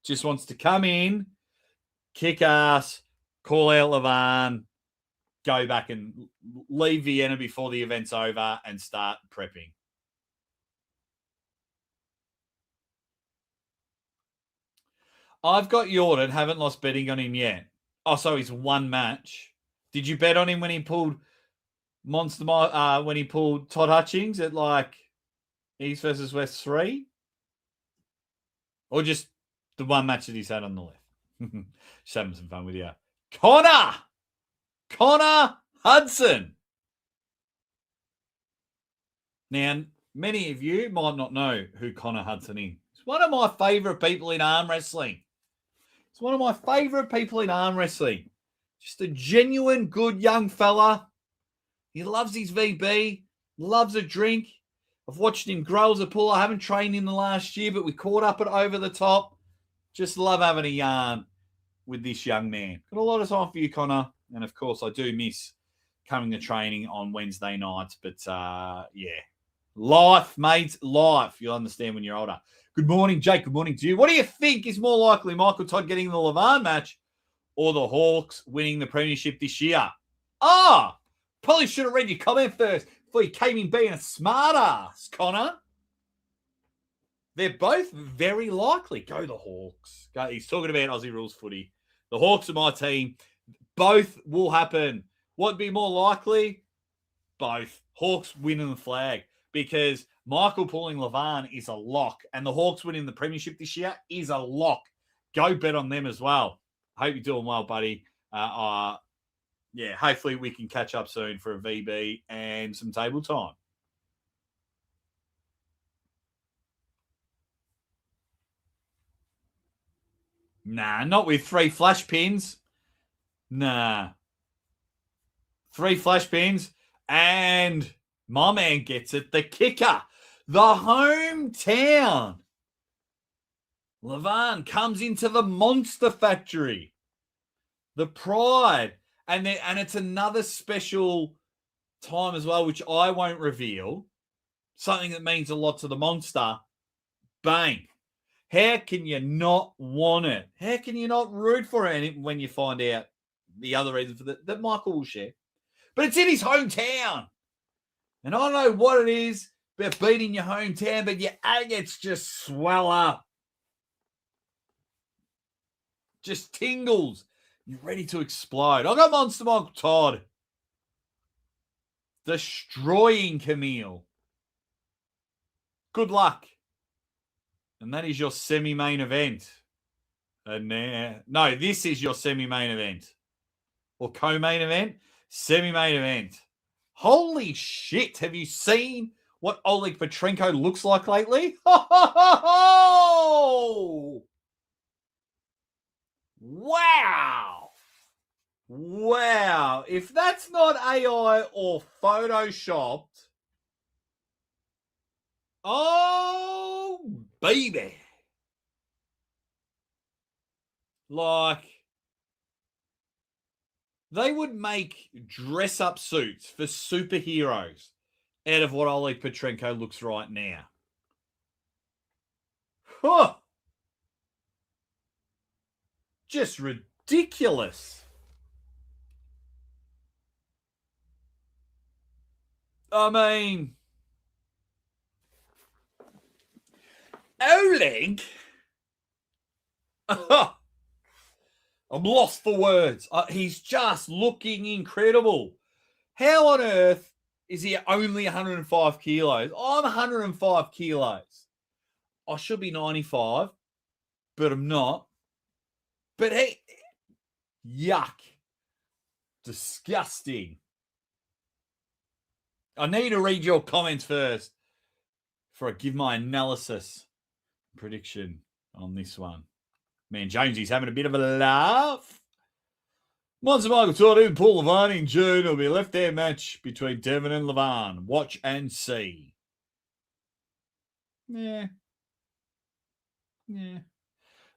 just wants to come in, kick ass, call out Levan, go back and leave Vienna before the event's over and start prepping. I've got Yordan. Haven't lost betting on him yet. Oh, so he's one match. Did you bet on him when he pulled when he pulled Todd Hutchings at like East versus West 3? Or just the one match that he's had on the left? Just having some fun with you. Connor Hudson. Now, many of you might not know who Connor Hudson is. He's one of my favourite people in arm wrestling. He's one of my favourite people in arm wrestling. Just a genuine good young fella. He loves his VB, loves a drink. I've watched him grow as a puller. I haven't trained him the last year, but we caught up at Over the Top. Just love having a yarn with this young man. Got a lot of time for you, Connor. And, of course, I do miss coming to training on Wednesday nights. But, yeah. Life, mate, life. You'll understand when you're older. Good morning, Jake. Good morning to you. What do you think is more likely, Michael Todd getting the Levan match or the Hawks winning the premiership this year? Probably should have read your comment first before you came in being a smart ass, Connor. They're both very likely. Go the Hawks. Go. He's talking about Aussie rules footy. The Hawks are my team. Both will happen. What'd be more likely? Both. Hawks winning the flag. Because Michael pulling Levan is a lock. And the Hawks winning the premiership this year is a lock. Go bet on them as well. Hope you're doing well, buddy. Yeah, hopefully we can catch up soon for a VB and some table time. Nah, not with 3 flash pins. Nah. 3 flash pins and my man gets it. The kicker. The hometown. Levan comes into the Monster Factory. The pride. And it's another special time as well, which I won't reveal. Something that means a lot to the Monster. Bang. How can you not want it? How can you not root for it when you find out the other reason for that Michael will share? But it's in his hometown. And I don't know what it is about beating your hometown, but your agates just swell up. Just tingles. You're ready to explode. I got Monster Michael Todd. Destroying Kamil. Good luck. And that is your semi-main event. No, this is your semi-main event. Or co-main event. Semi-main event. Holy shit. Have you seen what Oleg Petrenko looks like lately? Wow. Wow. If that's not AI or Photoshopped. Oh, baby. Like, they would make dress-up suits for superheroes out of what Oleg Petrenko looks right now. Huh. Just ridiculous. I mean, Oleg. I'm lost for words. He's just looking incredible. How on earth is he only 105 kilos? I'm 105 kilos. I should be 95, but I'm not. But hey, yuck. Disgusting. I need to read your comments first before I give my analysis prediction on this one. Man, Jonesy's having a bit of a laugh. Monster Michael Todd and Paul Levan in June. It'll be a left-hand match between Devon and Levan. Watch and see. Yeah.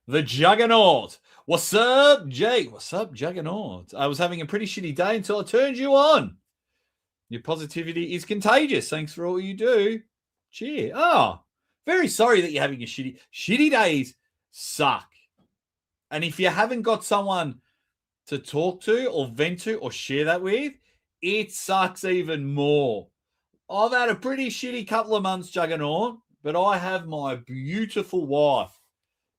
The Juggernaut. What's up, Jake? What's up, Juggernaut? I was having a pretty shitty day until I turned you on. Your positivity is contagious. Thanks for all you do. Cheer. Oh, very sorry that you're having a shitty days suck. And if you haven't got someone to talk to or vent to or share that with, it sucks even more. I've had a pretty shitty couple of months, Juggernaut, but I have my beautiful wife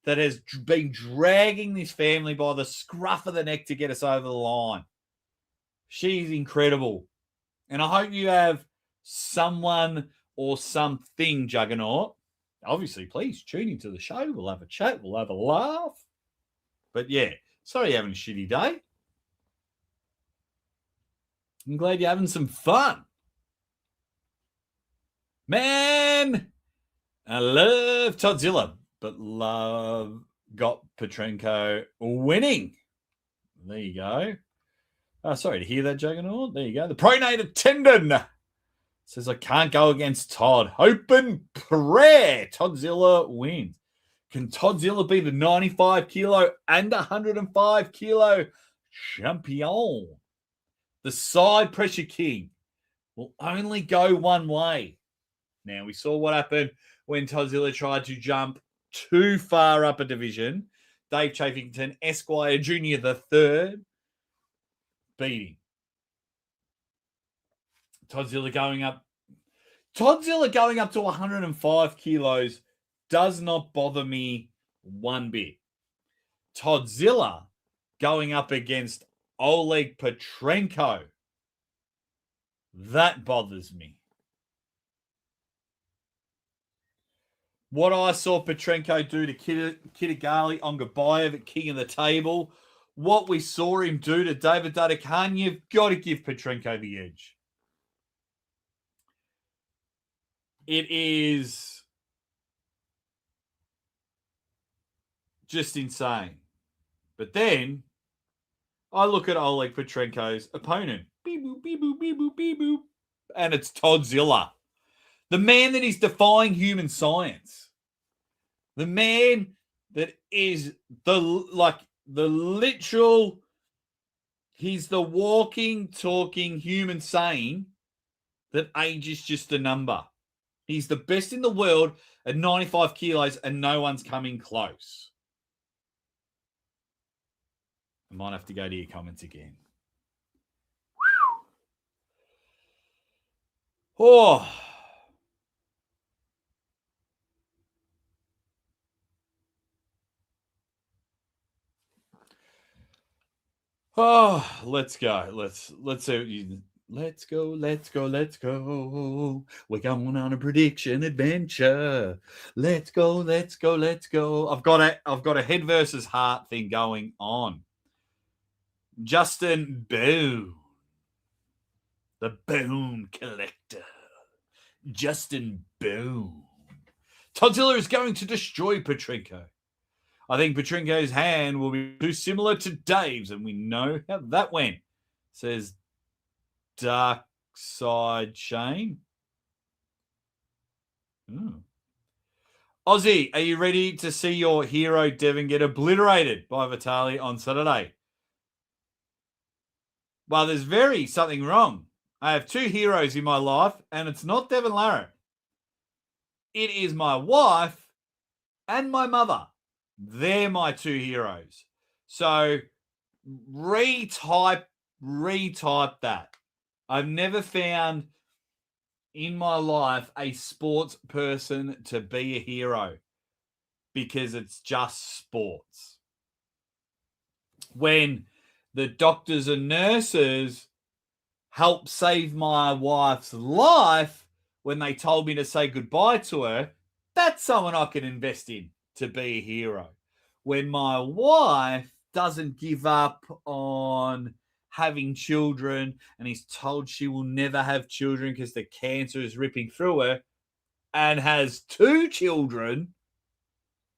that has been dragging this family by the scruff of the neck to get us over the line. She's incredible. And I hope you have someone or something, Juggernaut. Obviously, please tune into the show. We'll have a chat. We'll have a laugh. But yeah, sorry you're having a shitty day. I'm glad you're having some fun. Man, I love Toddzilla, but love got Petrenko winning. There you go. Oh, sorry to hear that, Juggernaut. There you go. The pronated tendon says I can't go against Todd. Hope and prayer. Toddzilla wins. Can Toddzilla be the 95 kilo and 105 kilo champion? The side pressure king will only go one way. Now, we saw what happened when Toddzilla tried to jump too far up a division. Dave Chafington, Esquire Jr. the third, beating. Toddzilla going up to 105 kilos does not bother me one bit. Toddzilla going up against Oleg Petrenko, that bothers me. What I saw Petrenko do to Kitagali on Gabayev at King of the Table, what we saw him do to David Dadakan, you've got to give Petrenko the edge. It is just insane. But then I look at Oleg Petrenko's opponent. Beep, boop, beep, boop, beep, boop, beep, boop. And it's Toddzilla. The man that is defying human science. The man that is the literal, he's the walking, talking human saying that age is just a number. He's the best in the world at 95 kilos and no one's coming close. I might have to go to your comments again. Oh. Oh, let's go. Let's see what you. Let's go. We're going on a prediction adventure. Let's go. I've got a head versus heart thing going on. Justin Boone, the Boone Collector. Justin Boone. Toddzilla is going to destroy Petrenko. I think Petrenko's hand will be too similar to Dave's, and we know how that went, says Dark Side Shane. Aussie, are you ready to see your hero Devon get obliterated by Vitali on Saturday? Well, there's something wrong. I have two heroes in my life, and it's not Devon Larratt. It is my wife and my mother. They're my two heroes. So retype that. I've never found in my life a sports person to be a hero because it's just sports. When the doctors and nurses helped save my wife's life when they told me to say goodbye to her, that's someone I can invest in to be a hero. When my wife doesn't give up on having children and is told she will never have children because the cancer is ripping through her and has two children,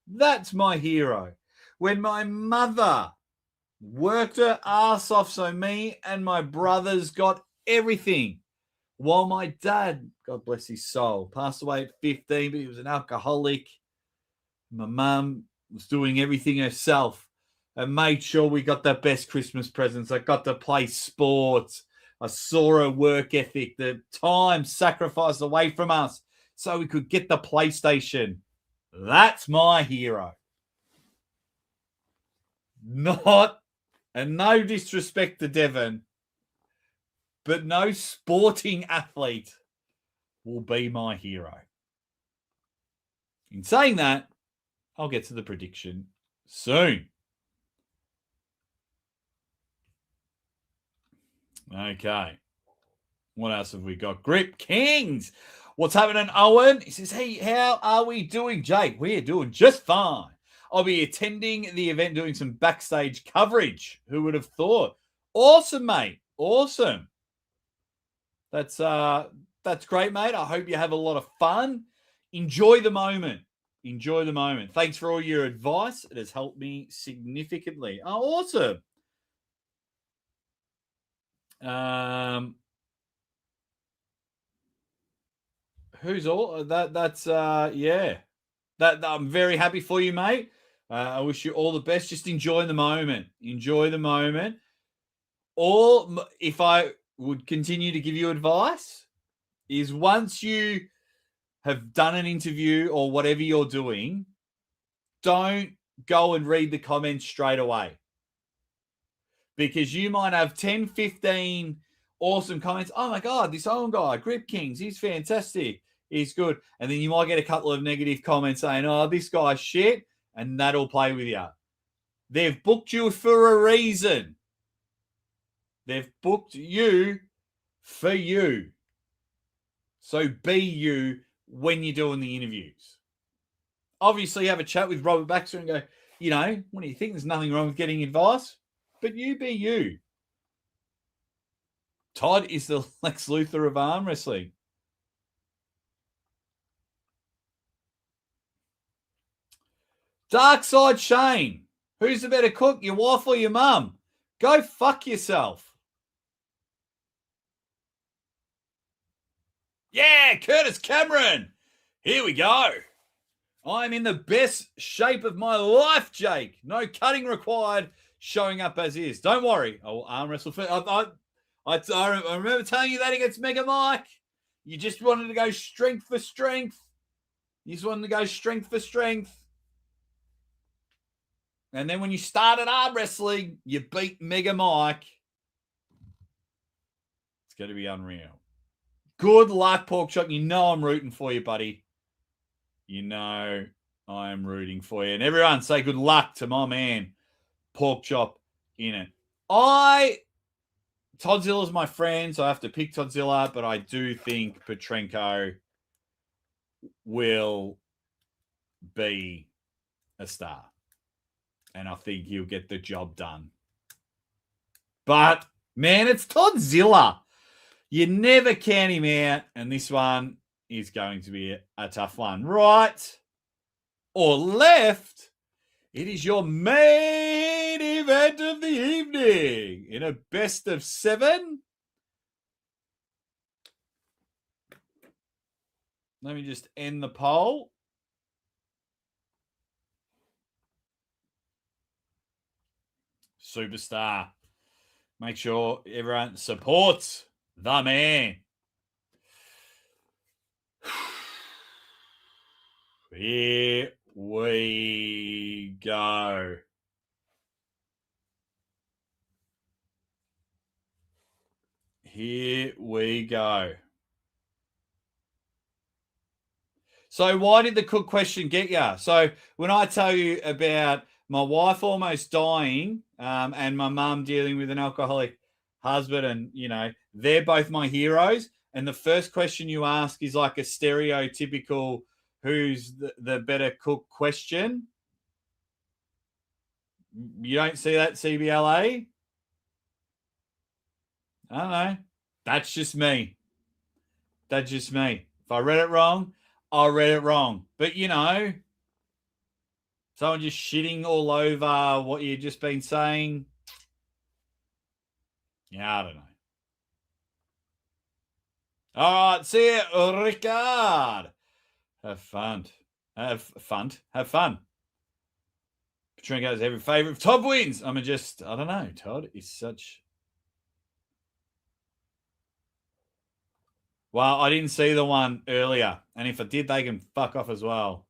that's my hero. When my mother worked her ass off so me and my brothers got everything, while my dad, God bless his soul, passed away at 15, but he was an alcoholic. My mum was doing everything herself and made sure we got the best Christmas presents. I got to play sports. I saw her work ethic, the time sacrificed away from us so we could get the PlayStation. That's my hero. Not, and no disrespect to Devon, but no sporting athlete will be my hero. In saying that, I'll get to the prediction soon. Okay. What else have we got? Grip Kings. What's happening, Owen? He says, hey, how are we doing, Jake? We're doing just fine. I'll be attending the event doing some backstage coverage. Who would have thought? Awesome, mate. Awesome. That's great, mate. I hope you have a lot of fun. Enjoy the moment. Enjoy the moment. Thanks for all your advice. It has helped me significantly. Oh, awesome. Who's all that's yeah. That I'm very happy for you, mate. I wish you all the best. Just enjoy the moment. Enjoy the moment. Or if I would continue to give you advice, is once you have done an interview or whatever you're doing, don't go and read the comments straight away. Because you might have 10, 15 awesome comments. Oh my God, this own guy, Grip Kings, he's fantastic. He's good. And then you might get a couple of negative comments saying, oh, this guy's shit. And that'll play with you. They've booked you for a reason. They've booked you for you. So be you when you're doing the interviews. Obviously, have a chat with Robert Baxter and go, you know, what do you think? There's nothing wrong with getting advice, but you be you. Todd is the Lex Luthor of arm wrestling. Dark Side Shane. Who's the better cook, your wife or your mum? Go fuck yourself. Yeah, Curtis Cameron. Here we go. I'm in the best shape of my life, Jake. No cutting required. Showing up as is. Don't worry. I will arm wrestle. I remember telling you that against Mega Mike. You just wanted to go strength for strength. You just wanted to go strength for strength. And then when you started arm wrestling, you beat Mega Mike. It's going to be unreal. Good luck, Porkchop. You know I'm rooting for you, buddy. You know I'm rooting for you. And everyone say good luck to my man, Porkchop, in it. Toddzilla's my friend, so I have to pick Toddzilla, but I do think Petrenko will be a star. And I think he'll get the job done. But, man, it's Toddzilla. You never count him out, and this one is going to be a tough one. Right or left, it is your main event of the evening in a best of 7. Let me just end the poll. Superstar. Make sure everyone supports the man. Here we go. Here we go. So why did the cook question get you? So when I tell you about my wife almost dying and my mum dealing with an alcoholic husband and, you know, they're both my heroes. And the first question you ask is like a stereotypical who's the better cook question. You don't see that, CBLA? I don't know. That's just me. That's just me. If I read it wrong, I read it wrong. But, you know, someone just shitting all over what you've just been saying. Yeah, I don't know. All right, see you, Ricard. Have fun. Have fun. Have fun. Petrenko's every favorite. If Todd wins, I don't know. Todd is such. Well, I didn't see the one earlier. And if I did, they can fuck off as well.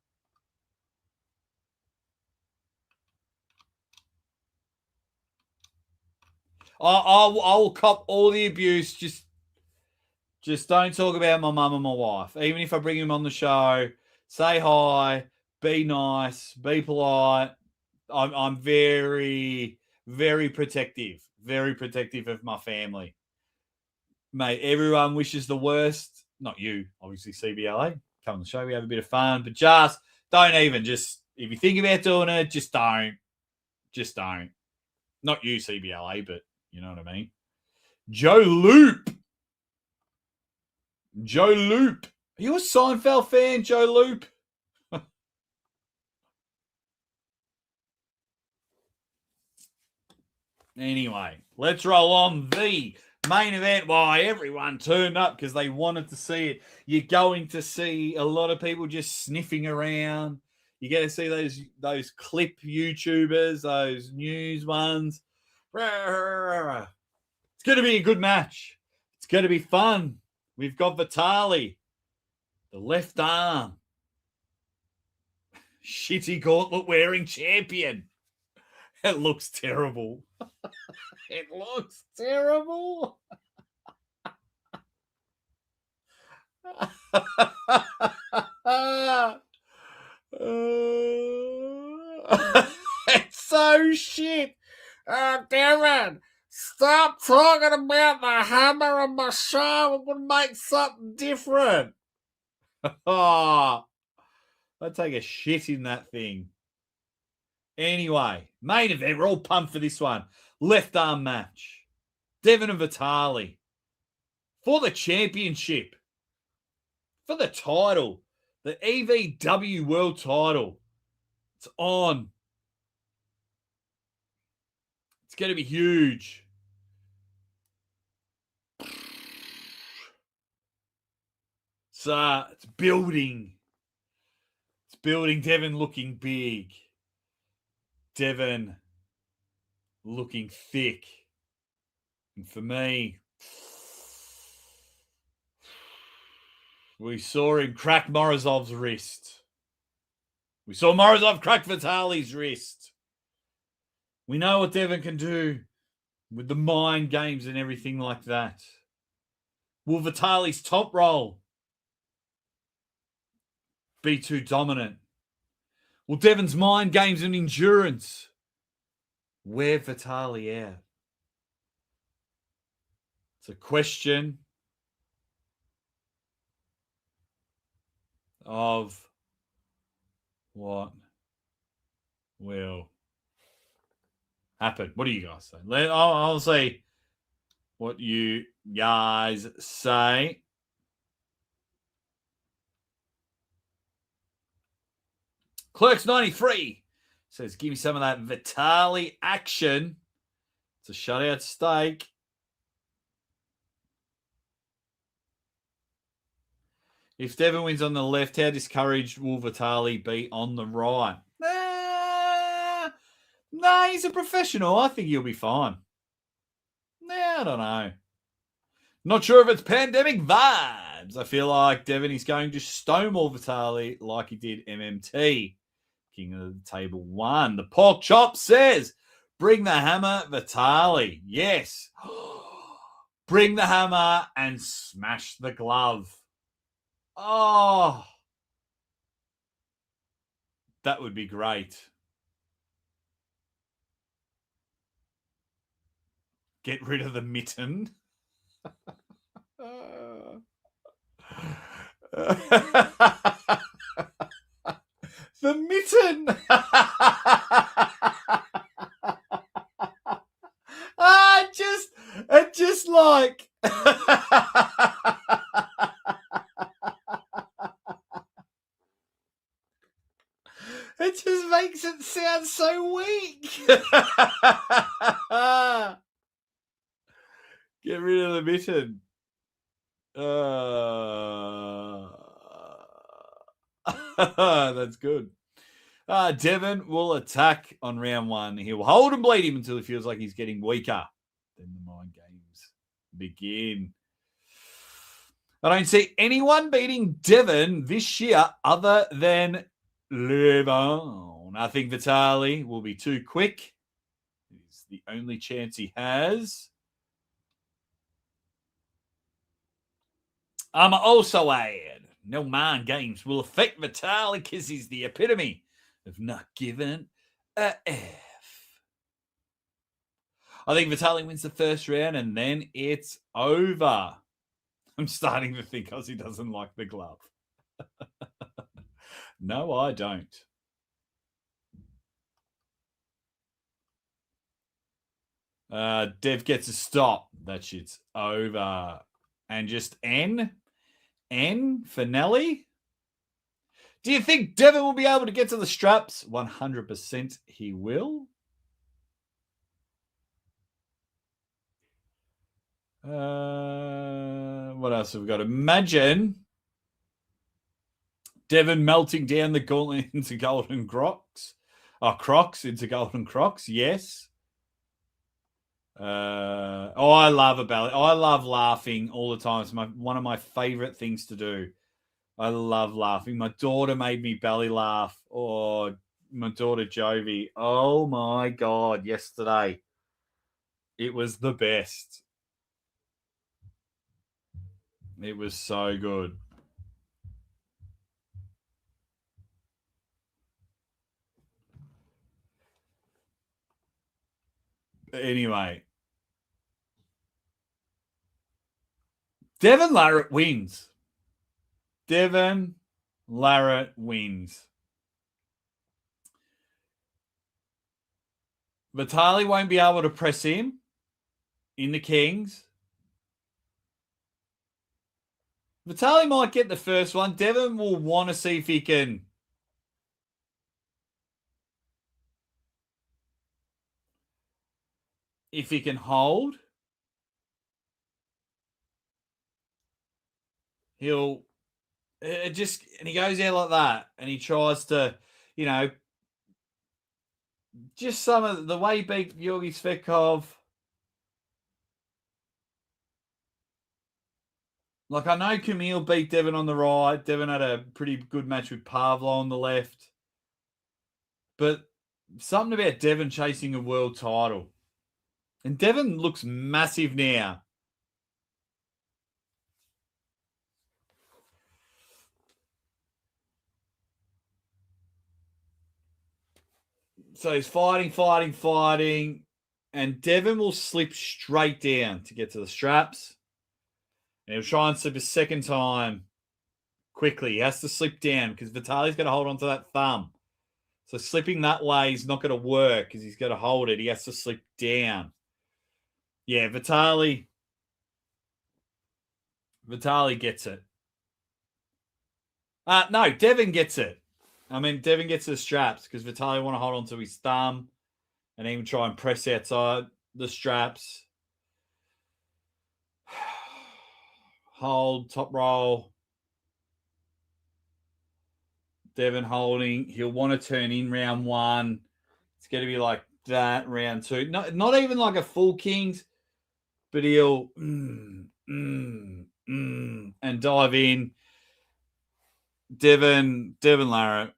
I will cop all the abuse. Just don't talk about my mum and my wife. Even if I bring him on the show, say hi, Be nice. Be polite. I'm very, very protective. Very protective of my family. Mate, everyone wishes the worst. Not you, obviously, CBLA. Come on the show, we have a bit of fun. But just don't even. Just, if you think about doing it, just don't. Just don't. Not you, CBLA, but you know what I mean. Joe Loop. Joe Loop. Are you a Seinfeld fan, Joe Loop? Anyway, let's roll on the main event. Why everyone turned up because they wanted to see it. You're going to see a lot of people just sniffing around. You get to see those clip YouTubers, those news ones. It's going to be a good match. It's going to be fun. We've got Vitali, the left arm, shitty gauntlet wearing champion. It looks terrible. It looks terrible. It's so shit. Devon, stop talking about the hammer on my show. I'm going to make something different. Oh, I take a shit in that thing. Anyway, main event. We're all pumped for this one. Left arm match. Devon and Vitali. For the championship. For the title. The EVW World title. It's on. It's going to be huge. So it's building. It's building. Devon looking big. Devon looking thick. And for me, we saw him crack Morozov's wrist. We saw Morozov crack Vitali's wrist. We know what Devon can do with the mind games and everything like that. Will Vitali's top roll be too dominant? Will Devon's mind games and endurance wear Vitali out? It's a question of what will happen. What do you guys say? I'll say what you guys say. Clerks93 says, give me some of that Vitali action. It's a shutout steak. If Devon wins on the left, how discouraged will Vitali be on the right? Nah, he's a professional. I think he'll be fine. Nah, I don't know. Not sure if it's pandemic vibes. I feel like Devon is going to stonewall Vitali like he did MMT. King of the Table 1. The Pork Chop says, bring the hammer, Vitali. Yes. Bring the hammer and smash the glove. Oh. That would be great. Get rid of the mitten. The mitten. It just like it just makes it sound so weak. Get rid of the mitten. That's good. Devon will attack on round 1. He will hold and bleed him until he feels like he's getting weaker. Then the mind games begin. I don't see anyone beating Devon this year other than Devon. I think Vitali will be too quick. It's the only chance he has. I'm also add No mind games will affect Vitali because he's the epitome of not giving a F. I think Vitali wins the first round and then it's over. I'm starting to think Ozzy doesn't like the glove. No, I don't. Dev gets a stop. That shit's over. And just N for Nelly. Do you think Devon will be able to get to the straps? 100% he will. What else have we got? Imagine Devon melting down the gauntlet into golden crocs. Crocs into golden crocs, yes. I love a belly. I love laughing all the time. It's one of my favorite things to do. I love laughing. My daughter made me belly laugh. Or my daughter Jovi. Oh my God, yesterday. It was the best. It was so good. Anyway. Devon Larratt wins. Devon Larratt wins. Vitali won't be able to press him in the Kings. Vitali might get the first one. Devon will want to see if he can hold. And he goes out like that and he tries to, just some of the way he beat Georgi Svetkov. Like, I know Kamil beat Devon on the right. Devon had a pretty good match with Pavlo on the left. But something about Devon chasing a world title. And Devon looks massive now. So he's fighting. And Devon will slip straight down to get to the straps. And he'll try and slip a second time quickly. He has to slip down because Vitali's got to hold onto that thumb. So slipping that way is not going to work because he's got to hold it. He has to slip down. Yeah, Vitali gets it. No, Devon gets it. I mean, Devon gets the straps because Vitali want to hold onto his thumb and even try and press outside the straps. Hold, top roll. Devon holding. He'll want to turn in round one. It's going to be like that round two. Not even like a full Kings, but he'll and dive in. Devon Larratt.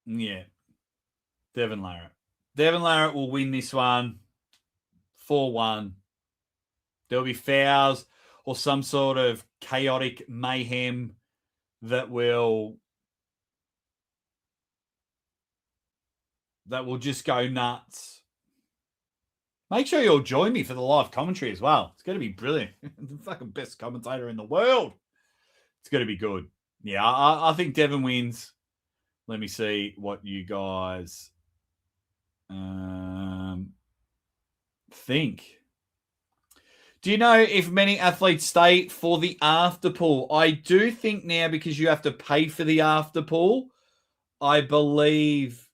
Yeah. Devon Larratt. Devon Larratt will win this one 4-1. There'll be fouls or some sort of chaotic mayhem that will just go nuts. Make sure you'll join me for the live commentary as well. It's going to be brilliant. The fucking best commentator in the world. It's going to be good. Yeah, I think Devon wins. Let me see what you guys think. Do you know if many athletes stay for the after pool? I do think now, because you have to pay for the after pool, I believe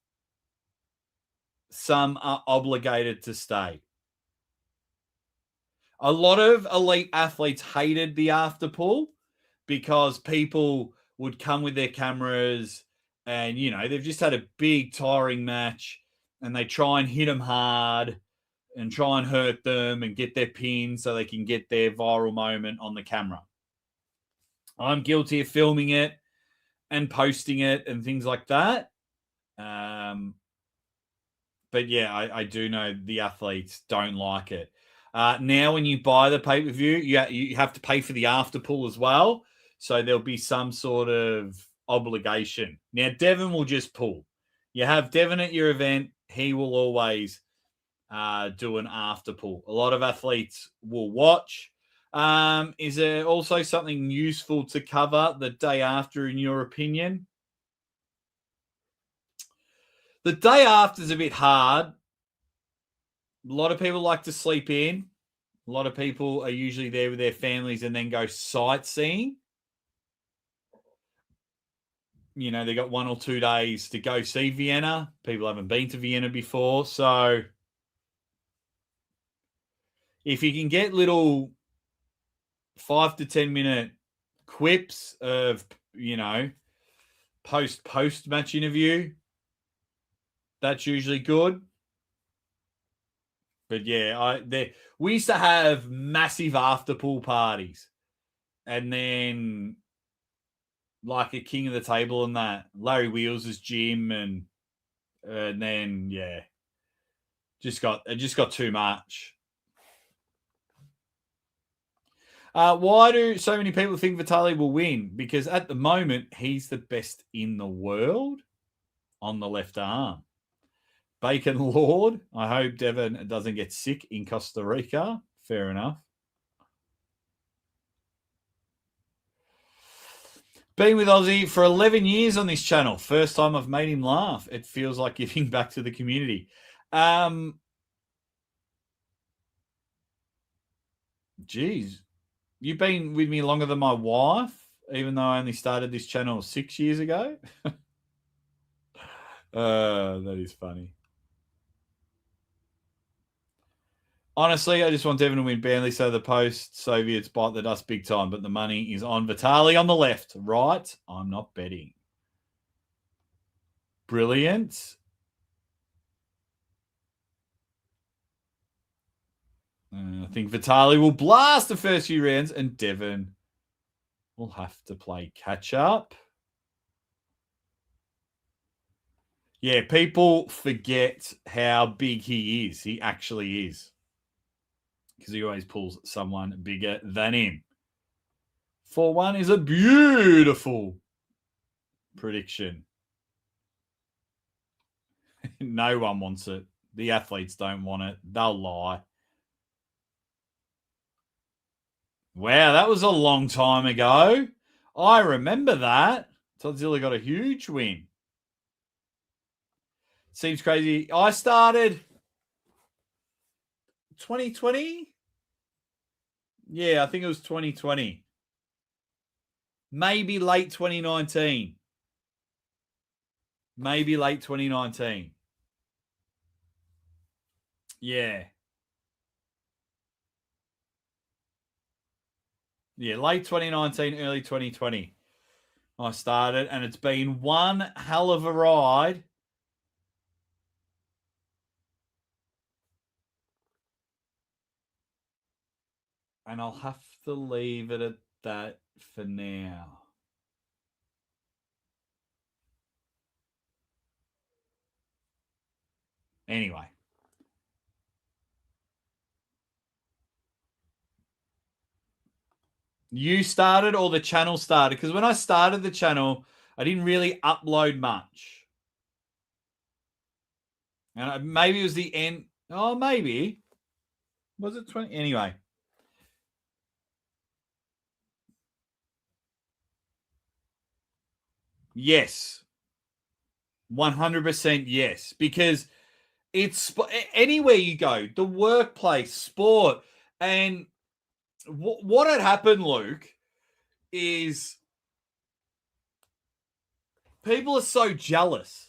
some are obligated to stay. A lot of elite athletes hated the after pool because people would come with their cameras and, they've just had a big tiring match and they try and hit them hard and try and hurt them and get their pin so they can get their viral moment on the camera. I'm guilty of filming it and posting it and things like that. But yeah, I do know the athletes don't like it. Now, when you buy the pay-per-view, you have to pay for the after pull as well. So there'll be some sort of obligation. Now, Devon will just pull. You have Devon at your event. He will always do an after pull. A lot of athletes will watch. Is there also something useful to cover the day after, in your opinion? The day after is a bit hard. A lot of people like to sleep in. A lot of people are usually there with their families and then go sightseeing. You know, they got 1 or 2 days to go see Vienna. People haven't been to Vienna before. So if you can get little 5 to 10 minute quips of, you know, post match interview, that's usually good. But yeah, we used to have massive after pool parties, and then like a king of the table and that Larry Wheels' gym, and then yeah, it just got too much. Why do so many people think Vitaly will win? Because at the moment, he's the best in the world on the left arm. Bacon Lord, I hope Devon doesn't get sick in Costa Rica. Fair enough. Been with Aussie for 11 years on this channel. First time I've made him laugh. It feels like giving back to the community. Geez. You've been with me longer than my wife, even though I only started this channel 6 years ago. That is funny. Honestly, I just want Devon to win badly so the post-Soviets bite the dust big time, but the money is on Vitaly on the left, right? I'm not betting. Brilliant. I think Vitaly will blast the first few rounds, and Devon will have to play catch-up. Yeah, people forget how big he is. He actually is. Because he always pulls someone bigger than him. 4-1 is a beautiful prediction. No one wants it. The athletes don't want it. They'll lie. Wow, that was a long time ago. I remember that. Toddzilla got a huge win. Seems crazy. I started 2020. Yeah, I think it was 2020. Maybe late 2019. Maybe late 2019. Yeah. Yeah, late 2019, early 2020. I started, and it's been one hell of a ride. And I'll have to leave it at that for now. Anyway. You started or the channel started? Because when I started the channel, I didn't really upload much. And maybe it was the end. Oh, maybe. Was it 20? Anyway. Yes. 100% yes. Because it's anywhere you go, the workplace, sport. And what had happened, Luke, is people are so jealous.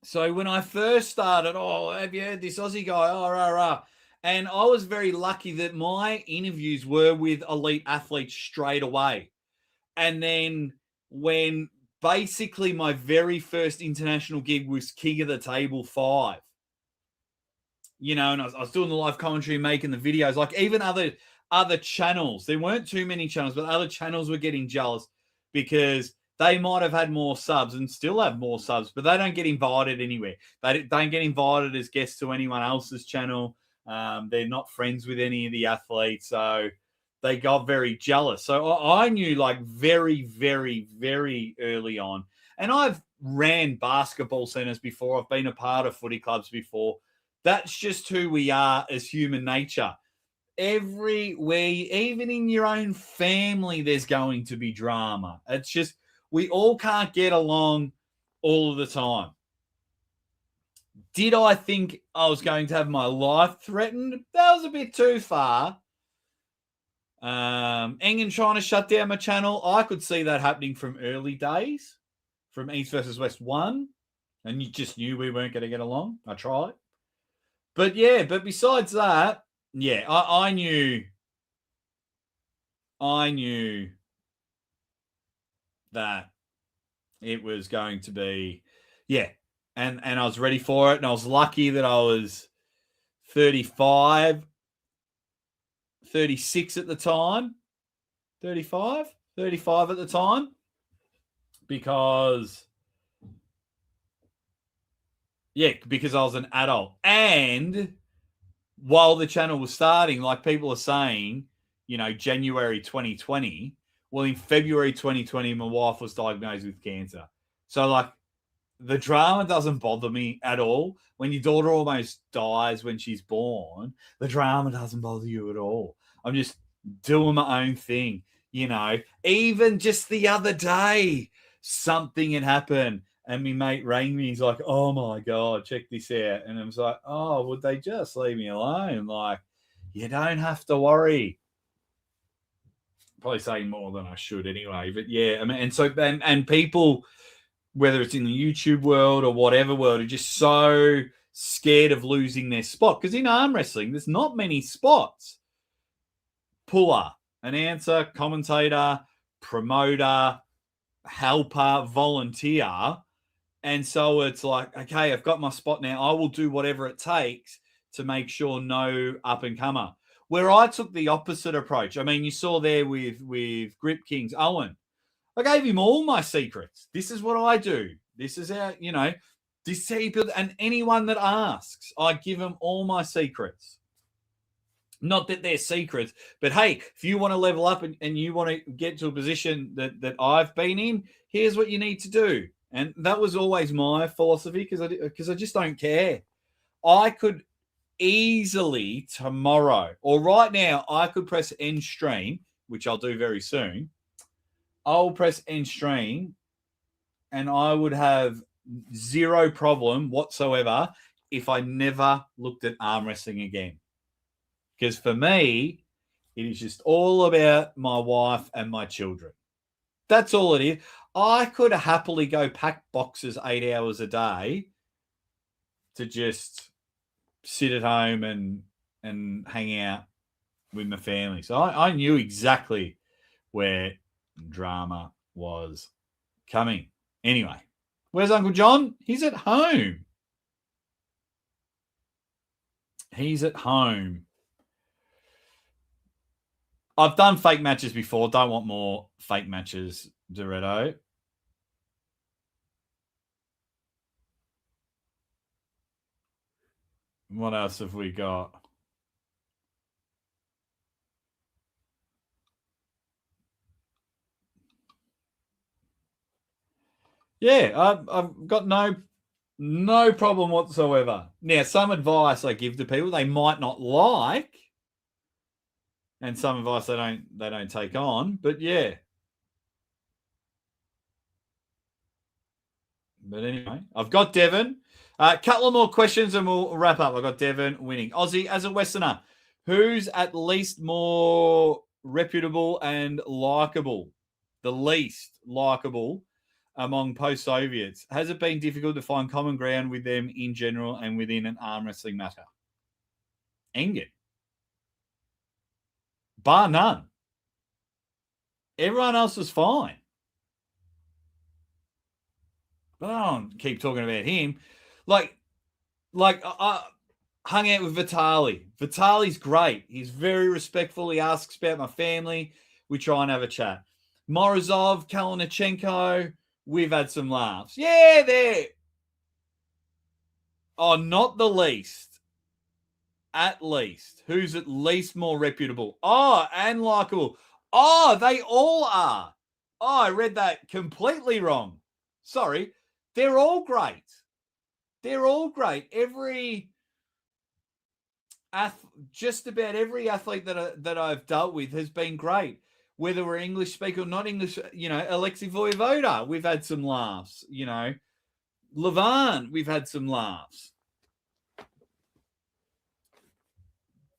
So when I first started, have you heard this Aussie guy? Rah. And I was very lucky that my interviews were with elite athletes straight away. And then when basically my very first international gig was King of the Table 5, you know, and I was doing the live commentary, making the videos, like even other channels. There weren't too many channels, but other channels were getting jealous because they might have had more subs and still have more subs, but they don't get invited anywhere. They don't get invited as guests to anyone else's channel. They're not friends with any of the athletes, so they got very jealous. So I knew like very, very, very early on. And I've ran basketball centers before. I've been a part of footy clubs before. That's just who we are as human nature. Everywhere, even in your own family, there's going to be drama. It's just, we all can't get along all of the time. Did I think I was going to have my life threatened? That was a bit too far. Engen trying to shut down my channel. I could see that happening from early days, from East versus West 1. And you just knew we weren't going to get along. I tried. But yeah, but besides that, yeah, I knew that it was going to be, yeah. And I was ready for it. And I was lucky that I was 35, 36 at the time. 35 at the time. Because I was an adult. And while the channel was starting, like people are saying, January 2020, well, in February 2020, my wife was diagnosed with cancer. So, like, the drama doesn't bother me at all. When your daughter almost dies when she's born, the drama doesn't bother you at all. I'm just doing my own thing, Even just the other day, something had happened. And my mate rang me. He's like, oh, my God, check this out. And I was like, oh, would they just leave me alone? Like, you don't have to worry. Probably saying more than I should anyway. But, yeah, I mean, and people, whether it's in the YouTube world or whatever world, are just so scared of losing their spot. Because in arm wrestling, there's not many spots. Puller, announcer, commentator, promoter, helper, volunteer. And so it's like, okay, I've got my spot now. I will do whatever it takes to make sure no up-and-comer. Where I took the opposite approach. I mean, you saw there with Grip Kings, Owen. I gave him all my secrets. This is what I do. This is how, this is how you build. And anyone that asks, I give them all my secrets. Not that they're secrets, but hey, if you want to level up and you want to get to a position that I've been in, here's what you need to do. And that was always my philosophy because I just don't care. I could easily tomorrow or right now, I could press end stream, which I'll do very soon. I'll press end stream and I would have zero problem whatsoever if I never looked at arm wrestling again. Because for me, it is just all about my wife and my children. That's all it is. I could happily go pack boxes 8 hours a day to just sit at home and hang out with my family. So I knew exactly where drama was coming. Anyway, where's Uncle John? He's at home. I've done fake matches before. Don't want more fake matches, Doretto. What else have we got? Yeah, I've got no problem whatsoever. Now, some advice I give to people they might not like, and some advice they don't take on. But yeah. But anyway, I've got Devon. Couple of more questions and we'll wrap up. I've got Devon winning. Aussie, as a Westerner, who's at least more reputable and likable? The least likable among post-Soviets. Has it been difficult to find common ground with them in general and within an arm wrestling matter? Engen. Bar none. Everyone else was fine. But I don't keep talking about him. Like I hung out with Vitaly. Vitali's great. He's very respectful. He asks about my family. We try and have a chat. Morozov, Kalinichenko, we've had some laughs. Yeah, they're not the least. at least? Who's at least more reputable? Oh, and likable. Oh, they all are. Oh, I read that completely wrong. Sorry. They're all great. They're all great. Just about every athlete that I've dealt with has been great. Whether we're English speaker or not English, Alexei Voivoda, we've had some laughs. Levan, we've had some laughs.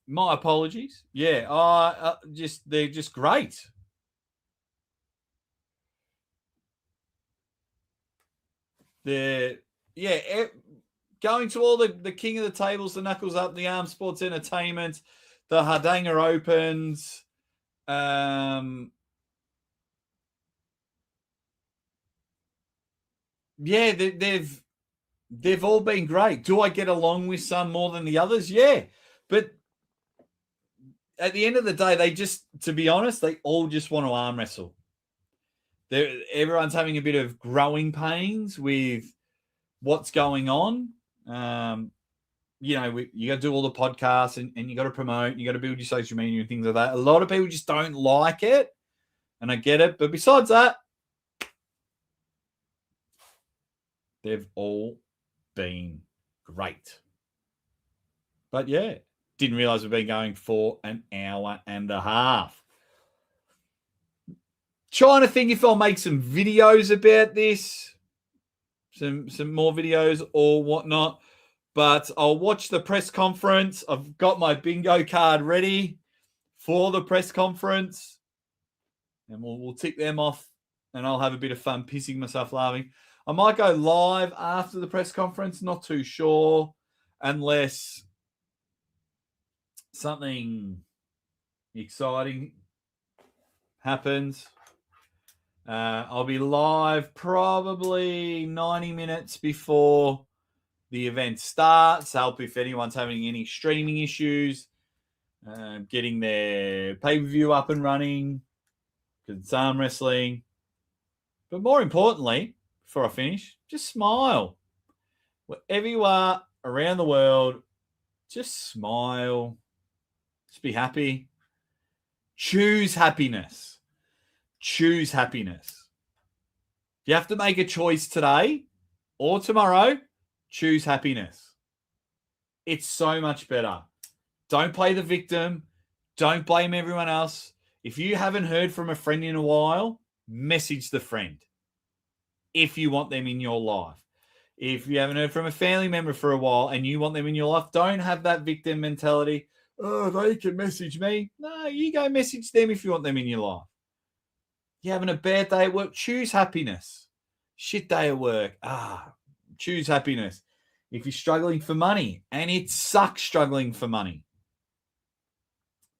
My apologies. Yeah, they're just great. Going to all the king of the tables, the Knuckles Up, the Arm Sports Entertainment, the Hardanger Opens. They've all been great. Do I get along with some more than the others? Yeah. But at the end of the day, to be honest, they all just want to arm wrestle. Everyone's having a bit of growing pains with what's going on. You got to do all the podcasts and you got to promote, and you got to build your social media and things like that. A lot of people just don't like it, and I get it. But besides that, they've all been great. But yeah, didn't realize we've been going for an hour and a half. Trying to think if I'll make some videos about this, some more videos or whatnot. But I'll watch the press conference. I've got my bingo card ready for the press conference, and we'll tick them off, and I'll have a bit of fun pissing myself laughing. I might go live after the press conference, not too sure, unless something exciting happens. I'll be live probably 90 minutes before the event starts. Help if anyone's having any streaming issues, getting their pay-per-view up and running, because it's arm wrestling. But more importantly, before I finish, just smile. Wherever you are around the world, just smile. Just be happy. Choose happiness. Choose happiness. If you have to make a choice today or tomorrow, choose happiness. It's so much better. Don't play the victim. Don't blame everyone else. If you haven't heard from a friend in a while, message the friend if you want them in your life. If you haven't heard from a family member for a while and you want them in your life, don't have that victim mentality. Oh, they can message me. No, you go message them if you want them in your life. You're having a bad day at work, choose happiness. Shit day at work, choose happiness. If you're struggling for money, and it sucks struggling for money,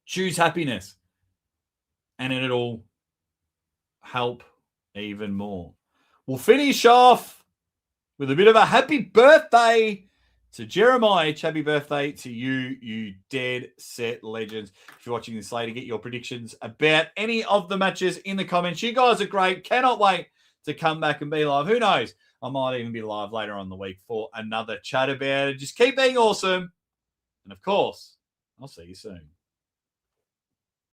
choose happiness. And it'll help even more. We'll finish off with a bit of a happy birthday to Jeremiah. Happy birthday to you, you dead set legends. If you're watching this later, get your predictions about any of the matches in the comments. You guys are great. Cannot wait to come back and be live. Who knows? I might even be live later on the week for another chat about it. Just keep being awesome. And of course, I'll see you soon.